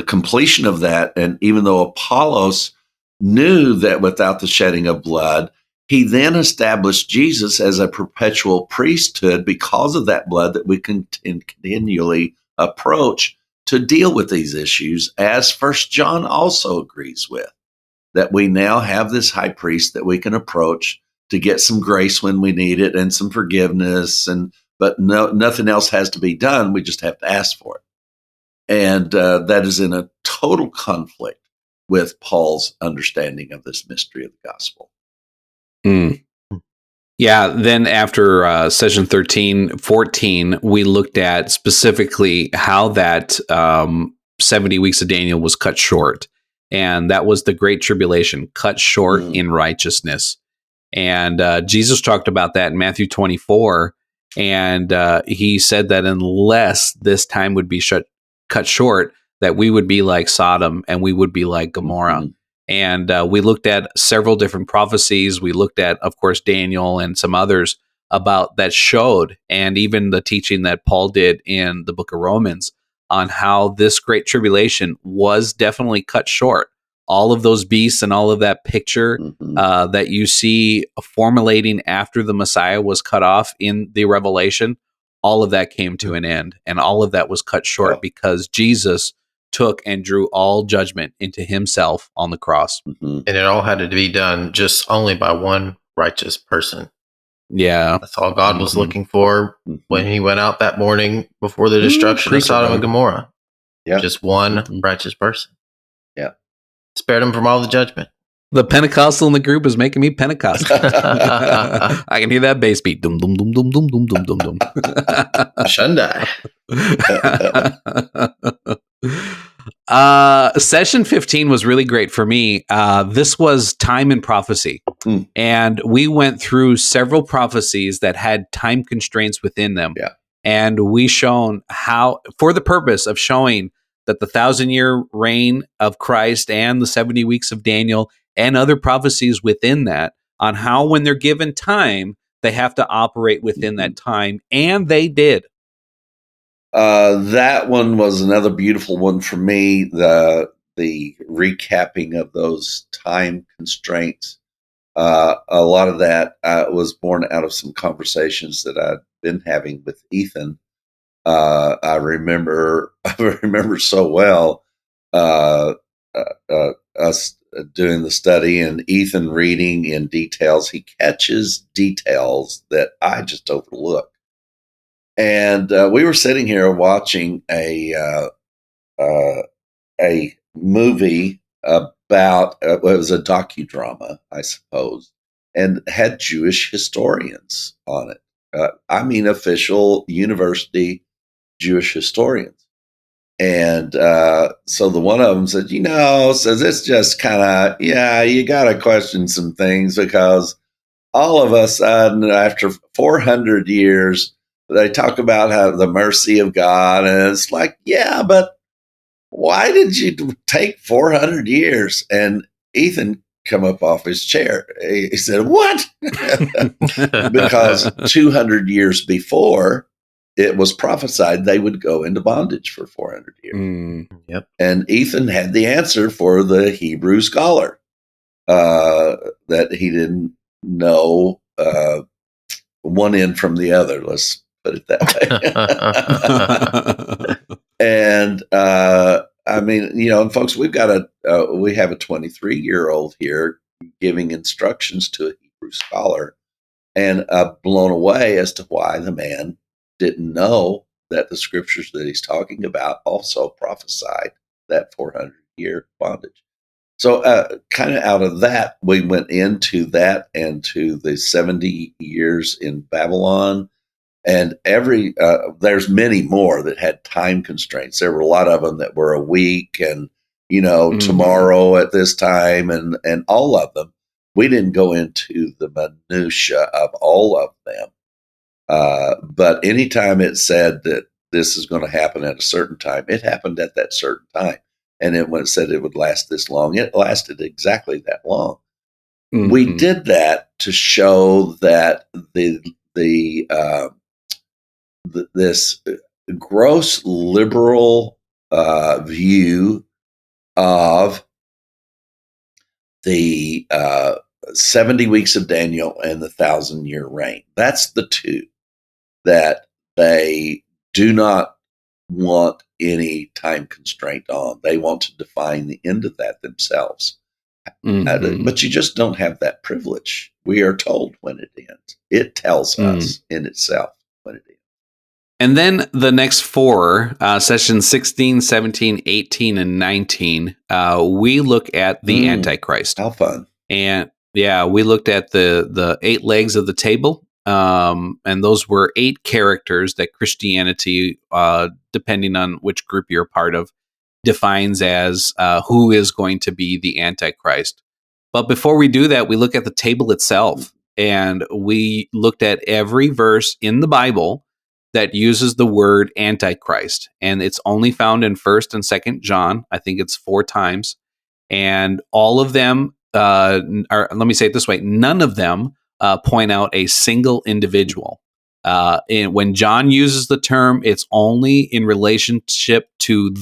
completion of that, and even though Apollos knew that without the shedding of blood, he then established Jesus as a perpetual priesthood because of that blood that we can continually approach to deal with these issues, as First John also agrees with, that we now have this high priest that we can approach to get some grace when we need it and some forgiveness, but nothing else has to be done. We just have to ask for it. And that is in a total conflict with Paul's understanding of this mystery of the gospel. Mm. Yeah, then after session 14, we looked at specifically how that 70 weeks of Daniel was cut short. And that was the Great Tribulation, cut short in righteousness. And Jesus talked about that in Matthew 24. And he said that unless this time would be cut short, that we would be like Sodom and we would be like Gomorrah. Mm-hmm. And we looked at several different prophecies. We looked at, of course, Daniel and some others about that showed, and even the teaching that Paul did in the book of Romans on how this great tribulation was definitely cut short. All of those beasts and all of that picture that you see formulating after the Messiah was cut off in the Revelation, all of that came to an end, and all of that was cut short because Jesus took and drew all judgment into himself on the cross. And it all had to be done just only by one righteous person. Yeah. That's all God was looking for when he went out that morning before the destruction of Sodom and Gomorrah. Yeah. Just one righteous person. Yeah. Spared him from all the judgment. The Pentecostal in the group is making me Pentecostal. I can hear that bass beat. Dum, dum, dum, dum, dum, dum, dum, dum, dum. Shundai. Session 15 was really great for me. This was time and prophecy. And we went through several prophecies that had time constraints within them. Yeah. And we shown how, for the purpose of showing that the 1,000-year reign of Christ and the 70 weeks of Daniel and other prophecies within that, on how when they're given time, they have to operate within that time. And they did. That one was another beautiful one for me. The recapping of those time constraints. A lot of that was born out of some conversations that I'd been having with Ethan. I remember so well us doing the study and Ethan reading in details, he catches details that I just overlook. And we were sitting here watching a movie about it was a docudrama, I suppose, and had Jewish historians on it. I mean, official university Jewish historians. And so the one of them said, says it's just kind of, you got to question some things because all of a sudden, after 400 years, they talk about how the mercy of God. And it's like, yeah, but why did you take 400 years? And Ethan come up off his chair. He said, what? Because 200 years before, it was prophesied they would go into bondage for 400 years. Yep. And Ethan had the answer for the Hebrew scholar that he didn't know one end from the other. Let's put it that way. And I mean, and folks, we have a 23-year-old here giving instructions to a Hebrew scholar, and blown away as to why the man didn't know that the scriptures that he's talking about also prophesied that 400-year bondage. So kind of out of that, we went into that and to the 70 years in Babylon. And there's many more that had time constraints. There were a lot of them that were a week and, tomorrow at this time and all of them. We didn't go into the minutia of all of them. But anytime it said that this is going to happen at a certain time, it happened at that certain time. And then when it said it would last this long, it lasted exactly that long. Mm-hmm. We did that to show that this gross liberal view of the 70 weeks of Daniel and the 1,000-year reign. That's the two that they do not want any time constraint on. They want to define the end of that themselves. Mm-hmm. But you just don't have that privilege. We are told when it ends. It tells us in itself when it ends. And then the next four, sessions 16, 17, 18, and 19, we look at the Antichrist. How fun. And we looked at the 8 legs of the table. And those were 8 characters that Christianity, depending on which group you're a part of, defines as who is going to be the Antichrist. But before we do that, we look at the table itself. And we looked at every verse in the Bible that uses the word Antichrist. And it's only found in 1st and 2nd John. I think it's 4 times. And all of them let me say it this way, none of them point out a single individual. And when John uses the term, it's only in relationship to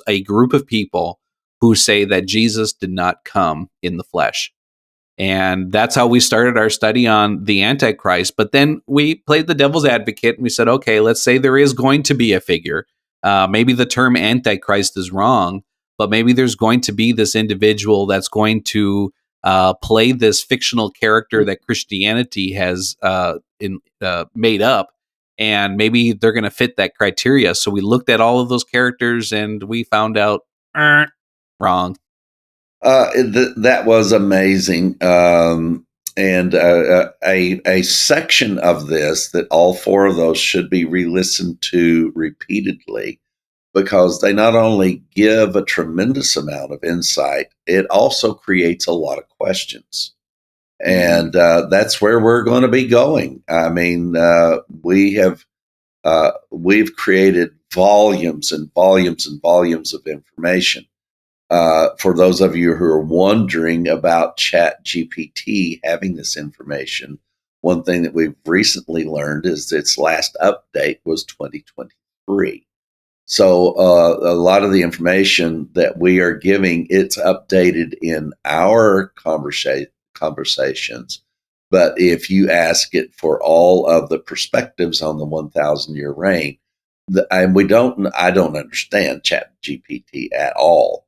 a group of people who say that Jesus did not come in the flesh. And that's how we started our study on the Antichrist. But then we played the devil's advocate and we said, okay, let's say there is going to be a figure. Maybe the term Antichrist is wrong, but maybe there's going to be this individual that's going to play this fictional character that Christianity has made up, and maybe they're going to fit that criteria. So we looked at all of those characters, and we found out wrong. That was amazing, and a section of this that all 4 of those should be re-listened to repeatedly, because they not only give a tremendous amount of insight, it also creates a lot of questions. And that's where we're going to be going. I mean, we've created volumes and volumes and volumes of information. For those of you who are wondering about ChatGPT having this information, one thing that we've recently learned is its last update was 2023. So a lot of the information that we are giving, it's updated in our conversations. But if you ask it for all of the perspectives on the 1,000-year reign, I don't understand ChatGPT at all.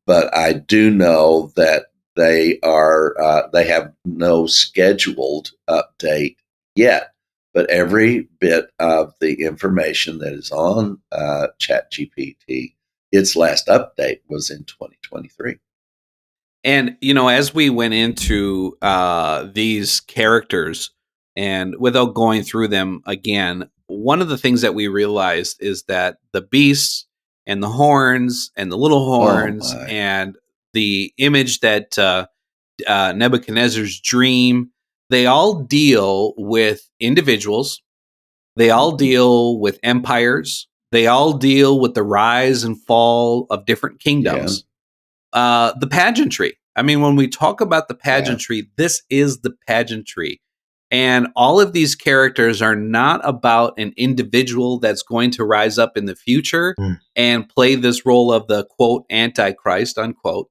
but I do know that they have no scheduled update yet. But every bit of the information that is on ChatGPT, its last update was in 2023. And, as we went into these characters, and without going through them again, one of the things that we realized is that the beasts and the horns and the little horns and the image that Nebuchadnezzar's dream, they all deal with individuals. They all deal with empires. They all deal with the rise and fall of different kingdoms. The pageantry. I mean, when we talk about the pageantry, this is the pageantry. And all of these characters are not about an individual that's going to rise up in the future and play this role of the quote antichrist unquote,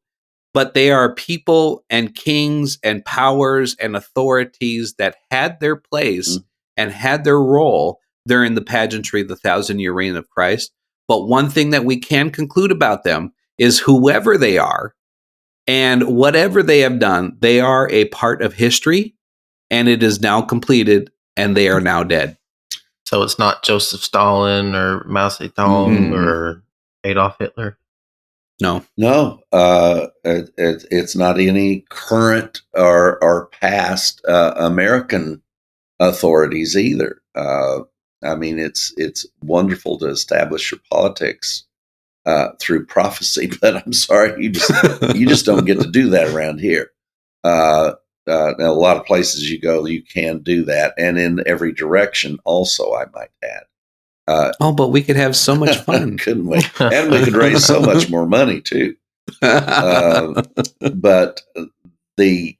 but they are people and kings and powers and authorities that had their place and had their role during the pageantry of the 1,000-year reign of Christ. But one thing that we can conclude about them is whoever they are and whatever they have done, they are a part of history, and it is now completed, and they are now dead. So it's not Joseph Stalin or Mao Zedong or Adolf Hitler? No. It's not any current or past American authorities either. I mean, it's wonderful to establish your politics through prophecy, but I'm sorry, you just don't get to do that around here. Now, a lot of places you go, you can do that, and in every direction, also, I might add. But we could have so much fun, couldn't we? And we could raise so much more money too. But the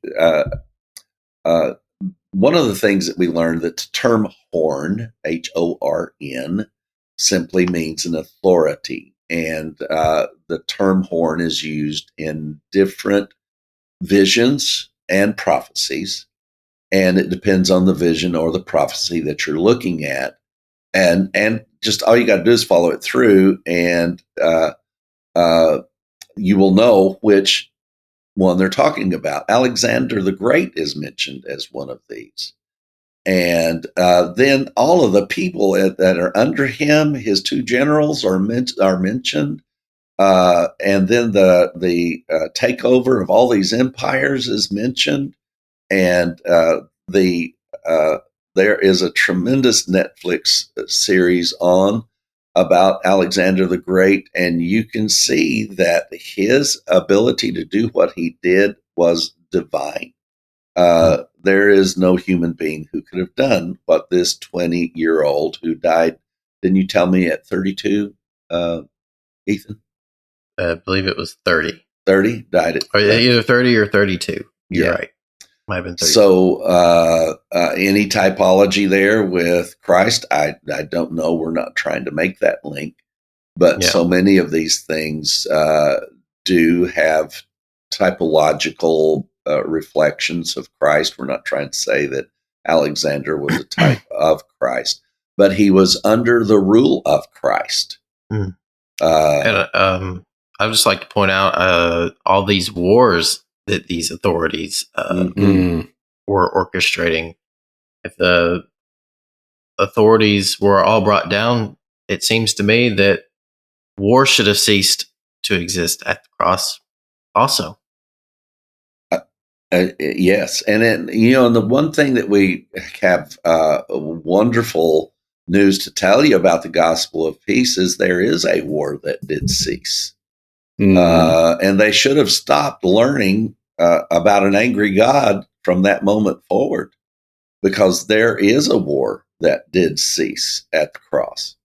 one of the things that we learned, that the term horn, HORN, simply means an authority. And the term horn is used in different visions and prophecies. And it depends on the vision or the prophecy that you're looking at. And just all you got to do is follow it through, and you will know which one they're talking about. Alexander the Great is mentioned as one of these. And then all of the people that are under him, his two generals are mentioned. And then the takeover of all these empires is mentioned. And there is a tremendous Netflix series on about Alexander the Great, and you can see that his ability to do what he did was divine. There is no human being who could have done what this 20-year-old who died, didn't you tell me, at 32, Ethan? I believe it was 30. 30? Died at either 30 or 32. You're right. Might have been 30. So any typology there with Christ, I don't know. We're not trying to make that link. But so many of these things do have typological reflections of Christ. We're not trying to say that Alexander was a type of Christ, but he was under the rule of Christ. And I would just like to point out all these wars that these authorities were orchestrating. If the authorities were all brought down, it seems to me that war should have ceased to exist at the cross also. Yes. And then, and the one thing that we have wonderful news to tell you about the gospel of peace is there is a war that did cease. And they should have stopped learning about an angry God from that moment forward, because there is a war that did cease at the cross.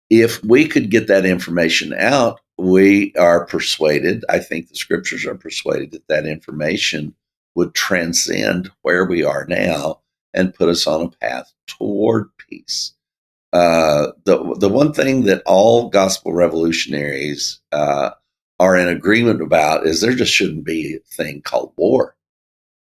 If we could get that information out, we are persuaded, I think the scriptures are persuaded, that information would transcend where we are now and put us on a path toward peace. The one thing that all gospel revolutionaries are in agreement about is there just shouldn't be a thing called war.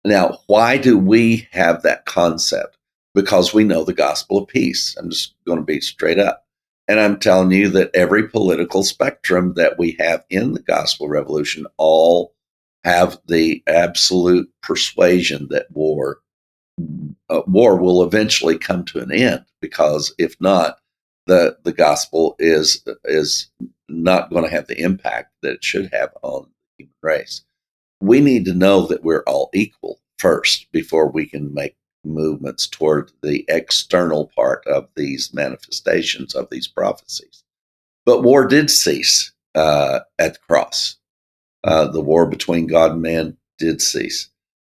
Now, why do we have that concept? Because we know the gospel of peace. I'm just going to be straight up. And I'm telling you that every political spectrum that we have in the gospel revolution all have the absolute persuasion that war will eventually come to an end, because if not, the gospel is not going to have the impact that it should have on the human race. We need to know that we're all equal first before we can make movements toward the external part of these manifestations of these prophecies. But war did cease at the cross. The war between God and man did cease.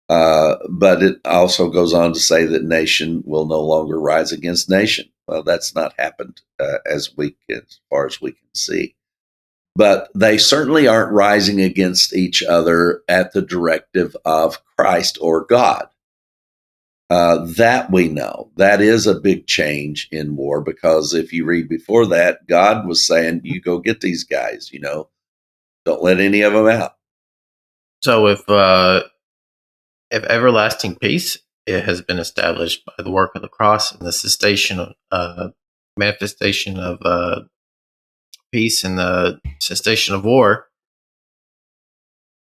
But it also goes on to say that nation will no longer rise against nation. Well, that's not happened as far as we can see. But they certainly aren't rising against each other at the directive of Christ or God. That we know. That is a big change in war, because if you read before that, God was saying, you go get these guys, don't let any of them out. So if everlasting peace, it has been established by the work of the cross and the cessation of manifestation of peace and the cessation of war,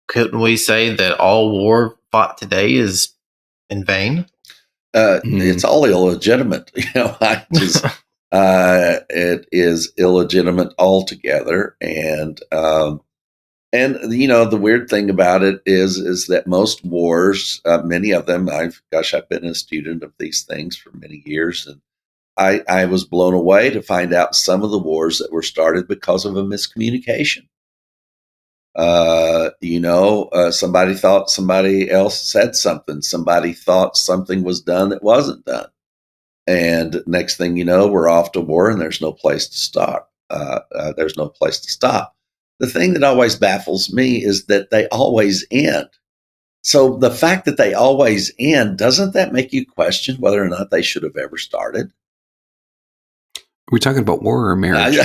couldn't we say that all war fought today is in vain? It's all illegitimate. It is illegitimate altogether. And the weird thing about it is that most wars, many of them, I've been a student of these things for many years, and I was blown away to find out some of the wars that were started because of a miscommunication. Somebody thought somebody else said something. Somebody thought something was done that wasn't done. And next thing you know, we're off to war, and there's no place to stop. There's no place to stop. The thing that always baffles me is that they always end. So the fact that they always end, doesn't that make you question whether or not they should have ever started? Are we talking about war or marriage?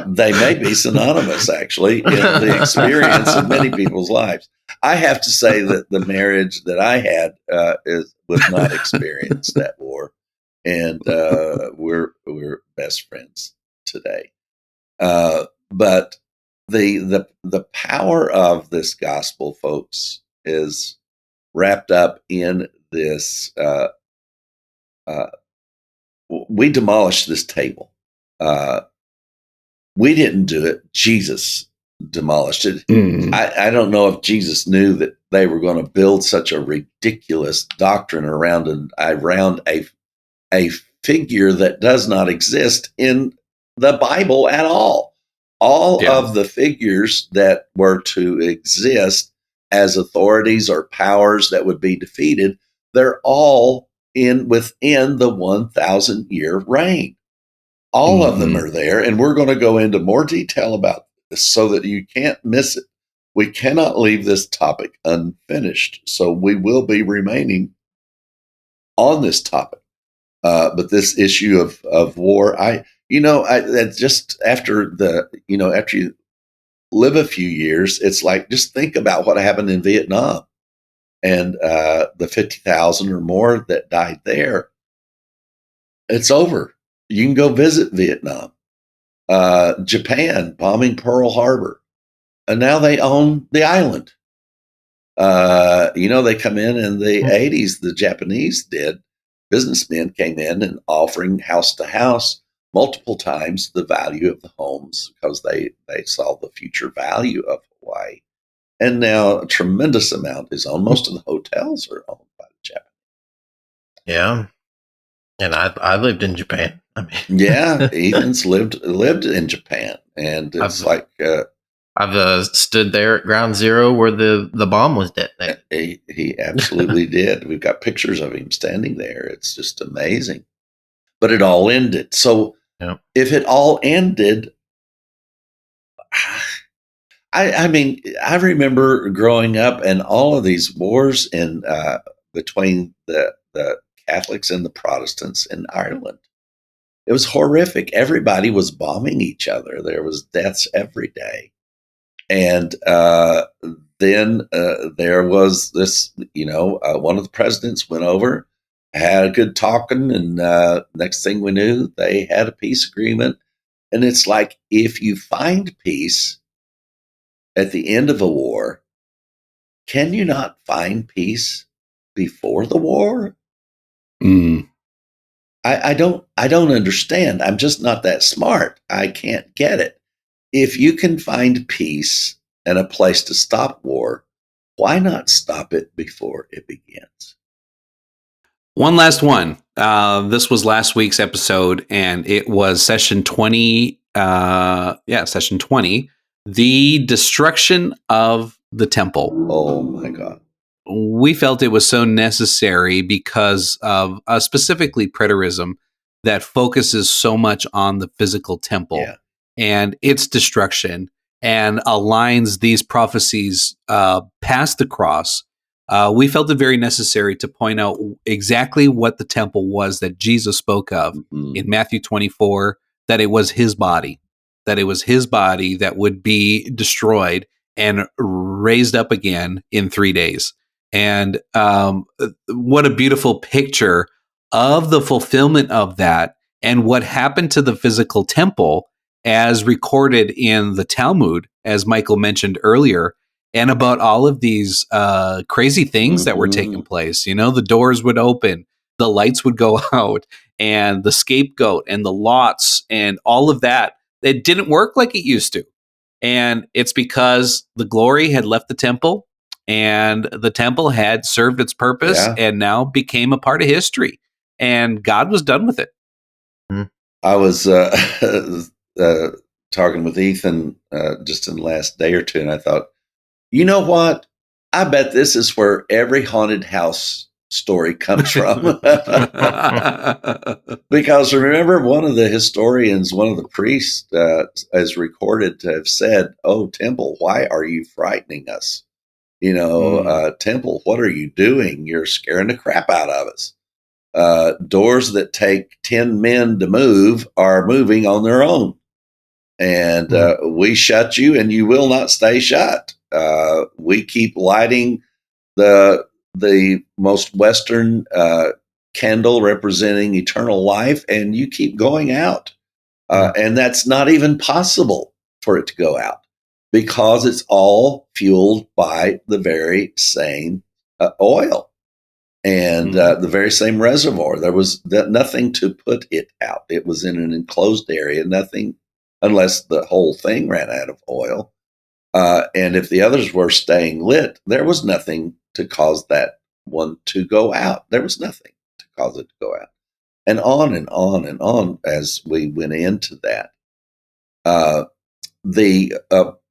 They may be synonymous, actually, in the experience of many people's lives. I have to say that the marriage that I had was not experienced that war, and we're best friends today. But the power of this gospel, folks, is wrapped up in this. We demolished this table. We didn't do it. Jesus demolished it. I don't know if Jesus knew that they were going to build such a ridiculous doctrine around a figure that does not exist in the Bible at all. All of the figures that were to exist as authorities or powers that would be defeated, they're all within the 1,000-year reign. All of them are there, and we're going to go into more detail about this so that you can't miss it. We cannot leave this topic unfinished, so we will be remaining on this topic. But this issue of war, just after after you live a few years, it's like, just think about what happened in Vietnam and the 50,000 or more that died there. It's over. You can go visit Vietnam. Japan bombing Pearl Harbor. And now they own the island. They come in the 80s, the Japanese did. Businessmen came in and offering house to house multiple times the value of the homes, because they saw the future value of Hawaii. And now a tremendous amount is owned. Most of the hotels are owned by the Japanese. Yeah. And I lived in Japan. Yeah, Ethan's lived in Japan, and it's I've stood there at ground zero where the bomb was detonated. He absolutely did. We've got pictures of him standing there. It's just amazing. But it all ended. So if it all ended, I remember growing up and all of these wars between the Catholics and the Protestants in Ireland. It was horrific. Everybody was bombing each other. There was deaths every day. And then there was this, one of the presidents went over, had a good talking, and next thing we knew, they had a peace agreement. And it's like, if you find peace at the end of a war, can you not find peace before the war? Mm. I don't understand. I'm just not that smart. I can't get it. If you can find peace and a place to stop war, why not stop it before it begins? One last one. This was last week's episode, and it was session 20. Session 20. The destruction of the temple. Oh my God. We felt it was so necessary because of specifically preterism that focuses so much on the physical temple Yeah. and its destruction and aligns these prophecies past the cross. We felt it very necessary to point out exactly what the temple was that Jesus spoke of in Matthew 24, that it was his body, that would be destroyed and raised up again in 3 days. And what a beautiful picture of the fulfillment of that and what happened to the physical temple as recorded in the Talmud, as Michael mentioned earlier, and about all of these crazy things that were taking place. You know, the doors would open, the lights would go out, and the scapegoat and the lots and all of that. It didn't work like it used to. And it's because the glory had left the temple and the temple had served its purpose and now became a part of history. And God was done with it. I was talking with Ethan just in the last day or two, and I thought, you know what? I bet this is where every haunted house story comes from. Because remember, one of the historians, one of the priests, is recorded to have said, "Oh, temple, why are you frightening us? You know, temple, what are you doing? You're scaring the crap out of us. Doors that take 10 men to move are moving on their own. And we shut you and you will not stay shut. We keep lighting the most Western candle representing eternal life, and you keep going out. And that's not even possible for it to go out because it's all fueled by the very same oil and the very same reservoir. There was nothing to put it out. It was in an enclosed area, nothing unless the whole thing ran out of oil. And if the others were staying lit, there was nothing to cause that one to go out. There was nothing to cause it to go out. And on and on and on as we went into that. The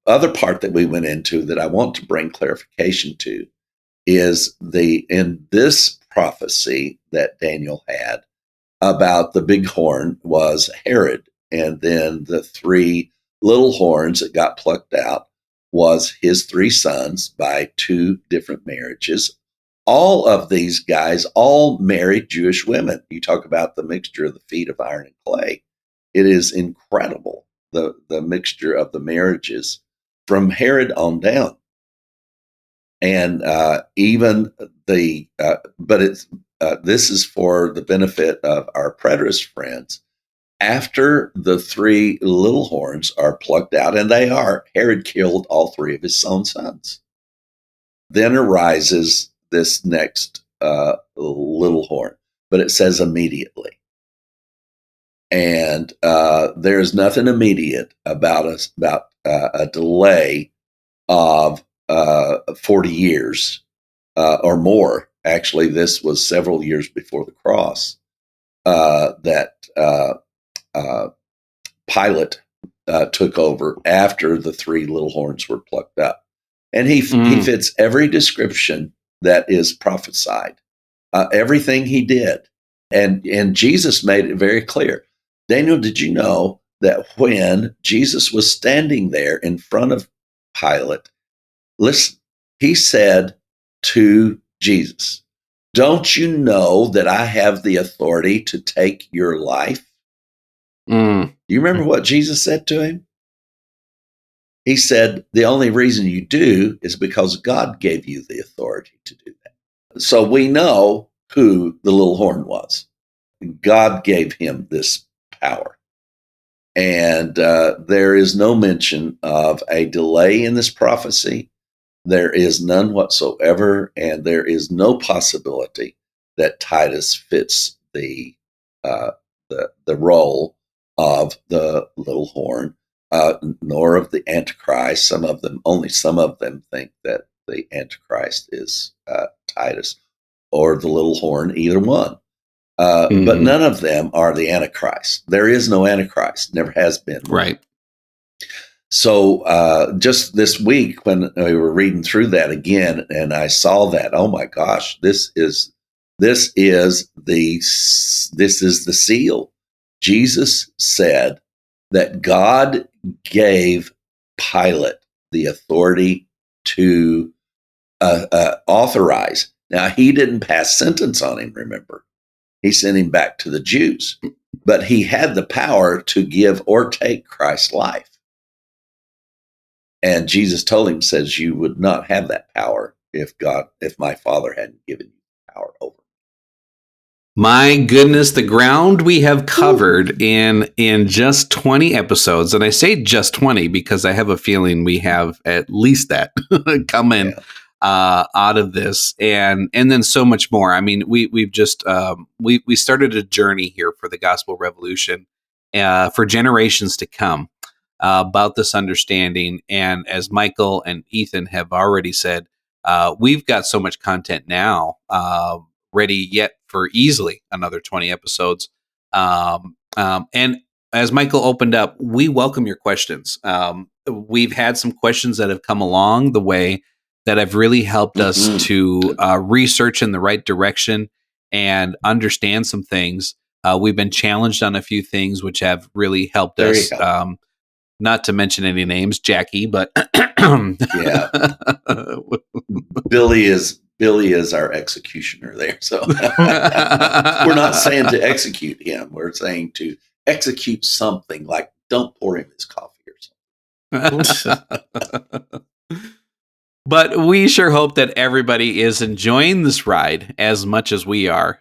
other part that we went into that I want to bring clarification to is in this prophecy that Daniel had about the big horn was Herod, and then the 3 little horns that got plucked out was his 3 sons by 2 different marriages. All of these guys all married Jewish women. You talk about the mixture of the feet of iron and clay. It is incredible, the mixture of the marriages from Herod on down. And even but it's this is for the benefit of our preterist friends. After the 3 little horns are plucked out, and Herod killed all 3 of his own sons. Then arises this next little horn, but it says immediately. And there's nothing immediate about a delay of 40 years or more. Actually, this was several years before the cross that Pilate took over after the 3 little horns were plucked up. And he fits every description that is prophesied, everything he did. And Jesus made it very clear. Daniel, did you know that when Jesus was standing there in front of Pilate, listen, he said to Jesus, "Don't you know that I have the authority to take your life?" Do you remember what Jesus said to him? He said, "The only reason you do is because God gave you the authority to do that." So we know who the little horn was. God gave him this power. And there is no mention of a delay in this prophecy. There is none whatsoever, and there is no possibility that Titus fits the role of the little horn, nor of the Antichrist. Only some of them think that the Antichrist is Titus or the little horn, either one. But none of them are the Antichrist. There is no Antichrist, never has been. Right. So just this week, when we were reading through that again, and I saw that, oh my gosh, this is the seal. Jesus said that God gave Pilate the authority to authorize. Now, he didn't pass sentence on him, remember. He sent him back to the Jews. But he had the power to give or take Christ's life. And Jesus told him, says, you would not have that power if my Father hadn't given you power over. My goodness, the ground we have covered in just 20 episodes. And I say just 20 because I have a feeling we have at least that coming out of this, and then so much more. I mean, we've just we started a journey here for the Gospel Revolution for generations to come about this understanding. And as Michael and Ethan have already said, we've got so much content now ready yet for easily another 20 episodes. And as Michael opened up, we welcome your questions. We've had some questions that have come along the way that have really helped us to research in the right direction and understand some things. We've been challenged on a few things which have really helped us. Not to mention any names, Jackie, but yeah, Billy is our executioner there. So we're not saying to execute him. We're saying to execute something, like don't pour him his coffee or something. But we sure hope that everybody is enjoying this ride as much as we are.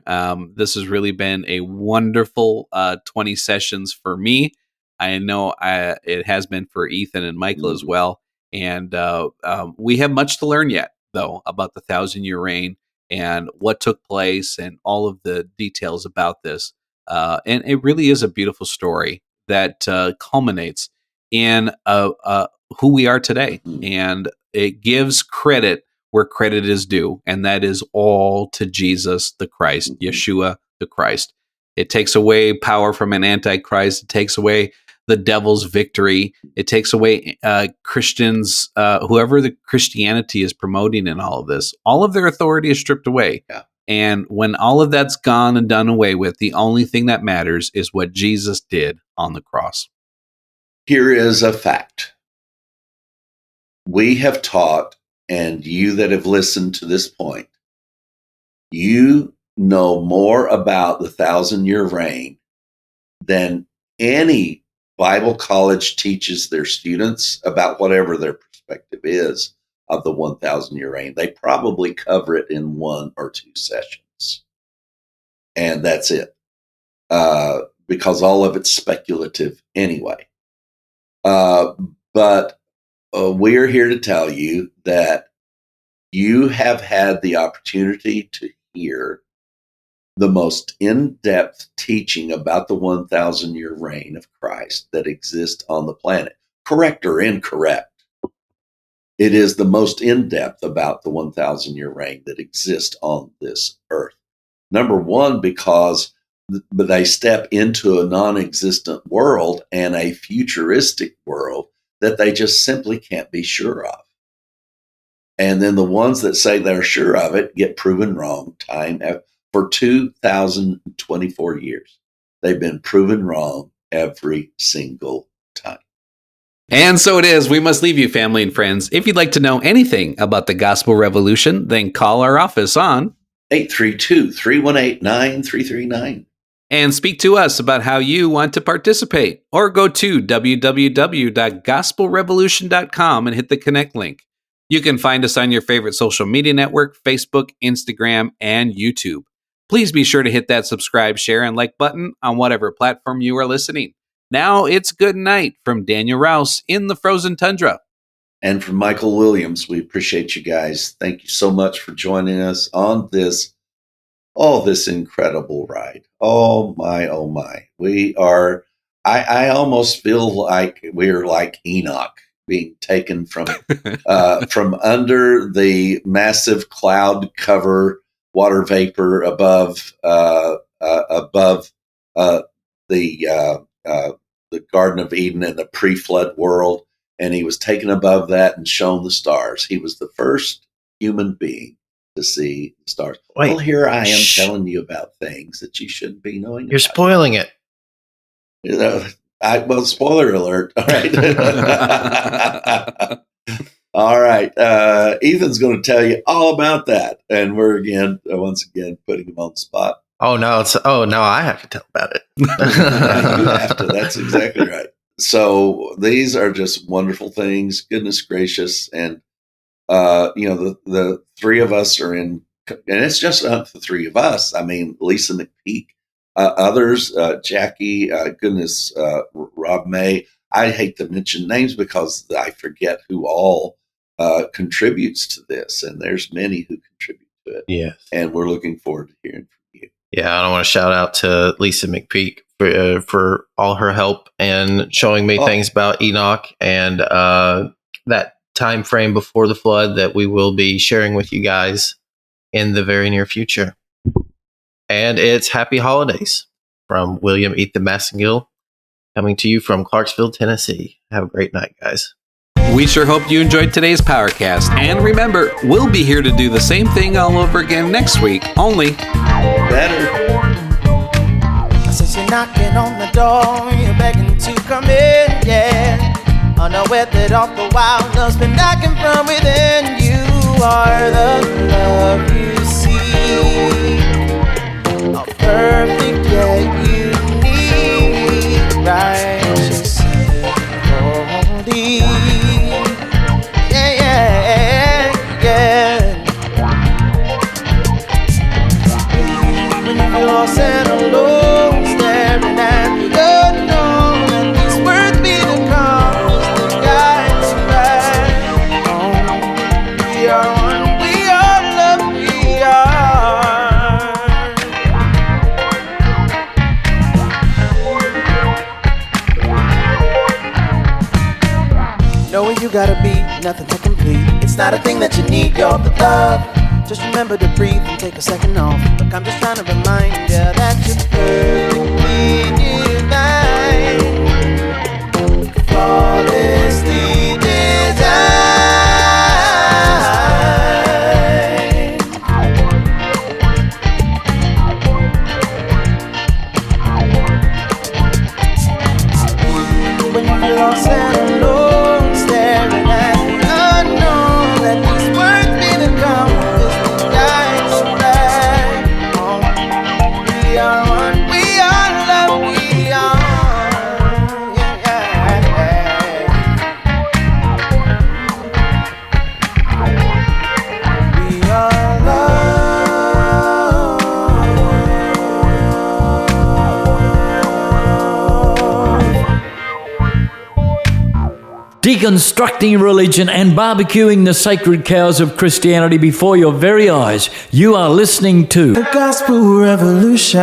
This has really been a wonderful 20 sessions for me. I know it has been for Ethan and Michael as well. And we have much to learn yet, though, about the 1,000-year reign and what took place and all of the details about this. And it really is a beautiful story that culminates in who we are today. And it gives credit where credit is due, and that is all to Jesus the Christ, Yeshua the Christ. It takes away power from an antichrist. It takes away the devil's victory. It takes away Christians, whoever the Christianity is promoting in all of this. All of their authority is stripped away. Yeah. And when all of that's gone and done away with, the only thing that matters is what Jesus did on the cross. Here is a fact. We have taught, and you that have listened to this point, you know more about the 1,000-year reign than any Bible college teaches their students about whatever their perspective is of the 1,000-year reign. They probably cover it in 1 or 2 sessions. And that's it. Because all of it's speculative anyway. But we are here to tell you that you have had the opportunity to hear the most in-depth teaching about the 1,000-year reign of Christ that exists on the planet. Correct or incorrect, it is the most in-depth about the 1,000-year reign that exists on this earth. Number one, because they step into a non-existent world and a futuristic world that they just simply can't be sure of. And then the ones that say they're sure of it get proven wrong for 2,024 years. They've been proven wrong every single time. And so it is. We must leave you, family and friends. If you'd like to know anything about the Gospel Revolution, then call our office on 832-318-9339. and speak to us about how you want to participate, or go to www.gospelrevolution.com and hit the connect link. You can find us on your favorite social media network, Facebook, Instagram, and YouTube. Please be sure to hit that subscribe, share, and like button on whatever platform you are listening. Now it's good night from Daniel Rouse in the frozen tundra. And from Michael Williams, we appreciate you guys. Thank you so much for joining us on this incredible ride. Oh my. We are, I almost feel like we're like Enoch being taken from under the massive cloud cover, water vapor above the Garden of Eden and the pre-flood world, and he was taken above that and shown the stars. He was the first human being to see the stars. Wait, well, here I am telling you about things that you shouldn't be knowing. You're spoiling it. You know, spoiler alert. All right. All right. Ethan's going to tell you all about that, and we're once again putting him on the spot. Oh no! I have to tell about it. Yeah, you have to. That's exactly right. So these are just wonderful things. Goodness gracious, and the three of us are in, and it's just not the three of us. I mean, Lisa McPeak, others, Jackie, Rob May. I hate to mention names because I forget who all contributes to this, and there's many who contribute to it. Yes, and we're looking forward to hearing from you. Yeah, I want to shout out to Lisa McPeak for all her help and showing me things about Enoch and that time frame before the flood that we will be sharing with you guys in the very near future. And it's Happy Holidays from William Eat the Massengill, coming to you from Clarksville, Tennessee. Have a great night, guys. We sure hope you enjoyed today's Powercast. And remember, we'll be here to do the same thing all over again next week, only better. Since you're knocking on the door, you're begging to come in, yeah. Unaware that all the while love's been knocking from within. You are the love you seek, a perfect yet unique, righteous, holy. Yeah. When you feel lost and alone, staring at the unknown, and these words be the compass that guides you right home. We are one, we are love, we are. Know where you gotta be, nothing to complete. It's not a thing that you need, you're the love. Just remember to breathe and take a second off. Look, I'm just trying to remind you that you're perfectly divine, flawlessly designed. When you're lost and alone, staring at the unknown, let these words be the compass that guides you back home. We are one, we are love, we are. We are love. Deconstructing religion and barbecuing the sacred cows of Christianity before your very eyes. You are listening to The Gospel Revolution.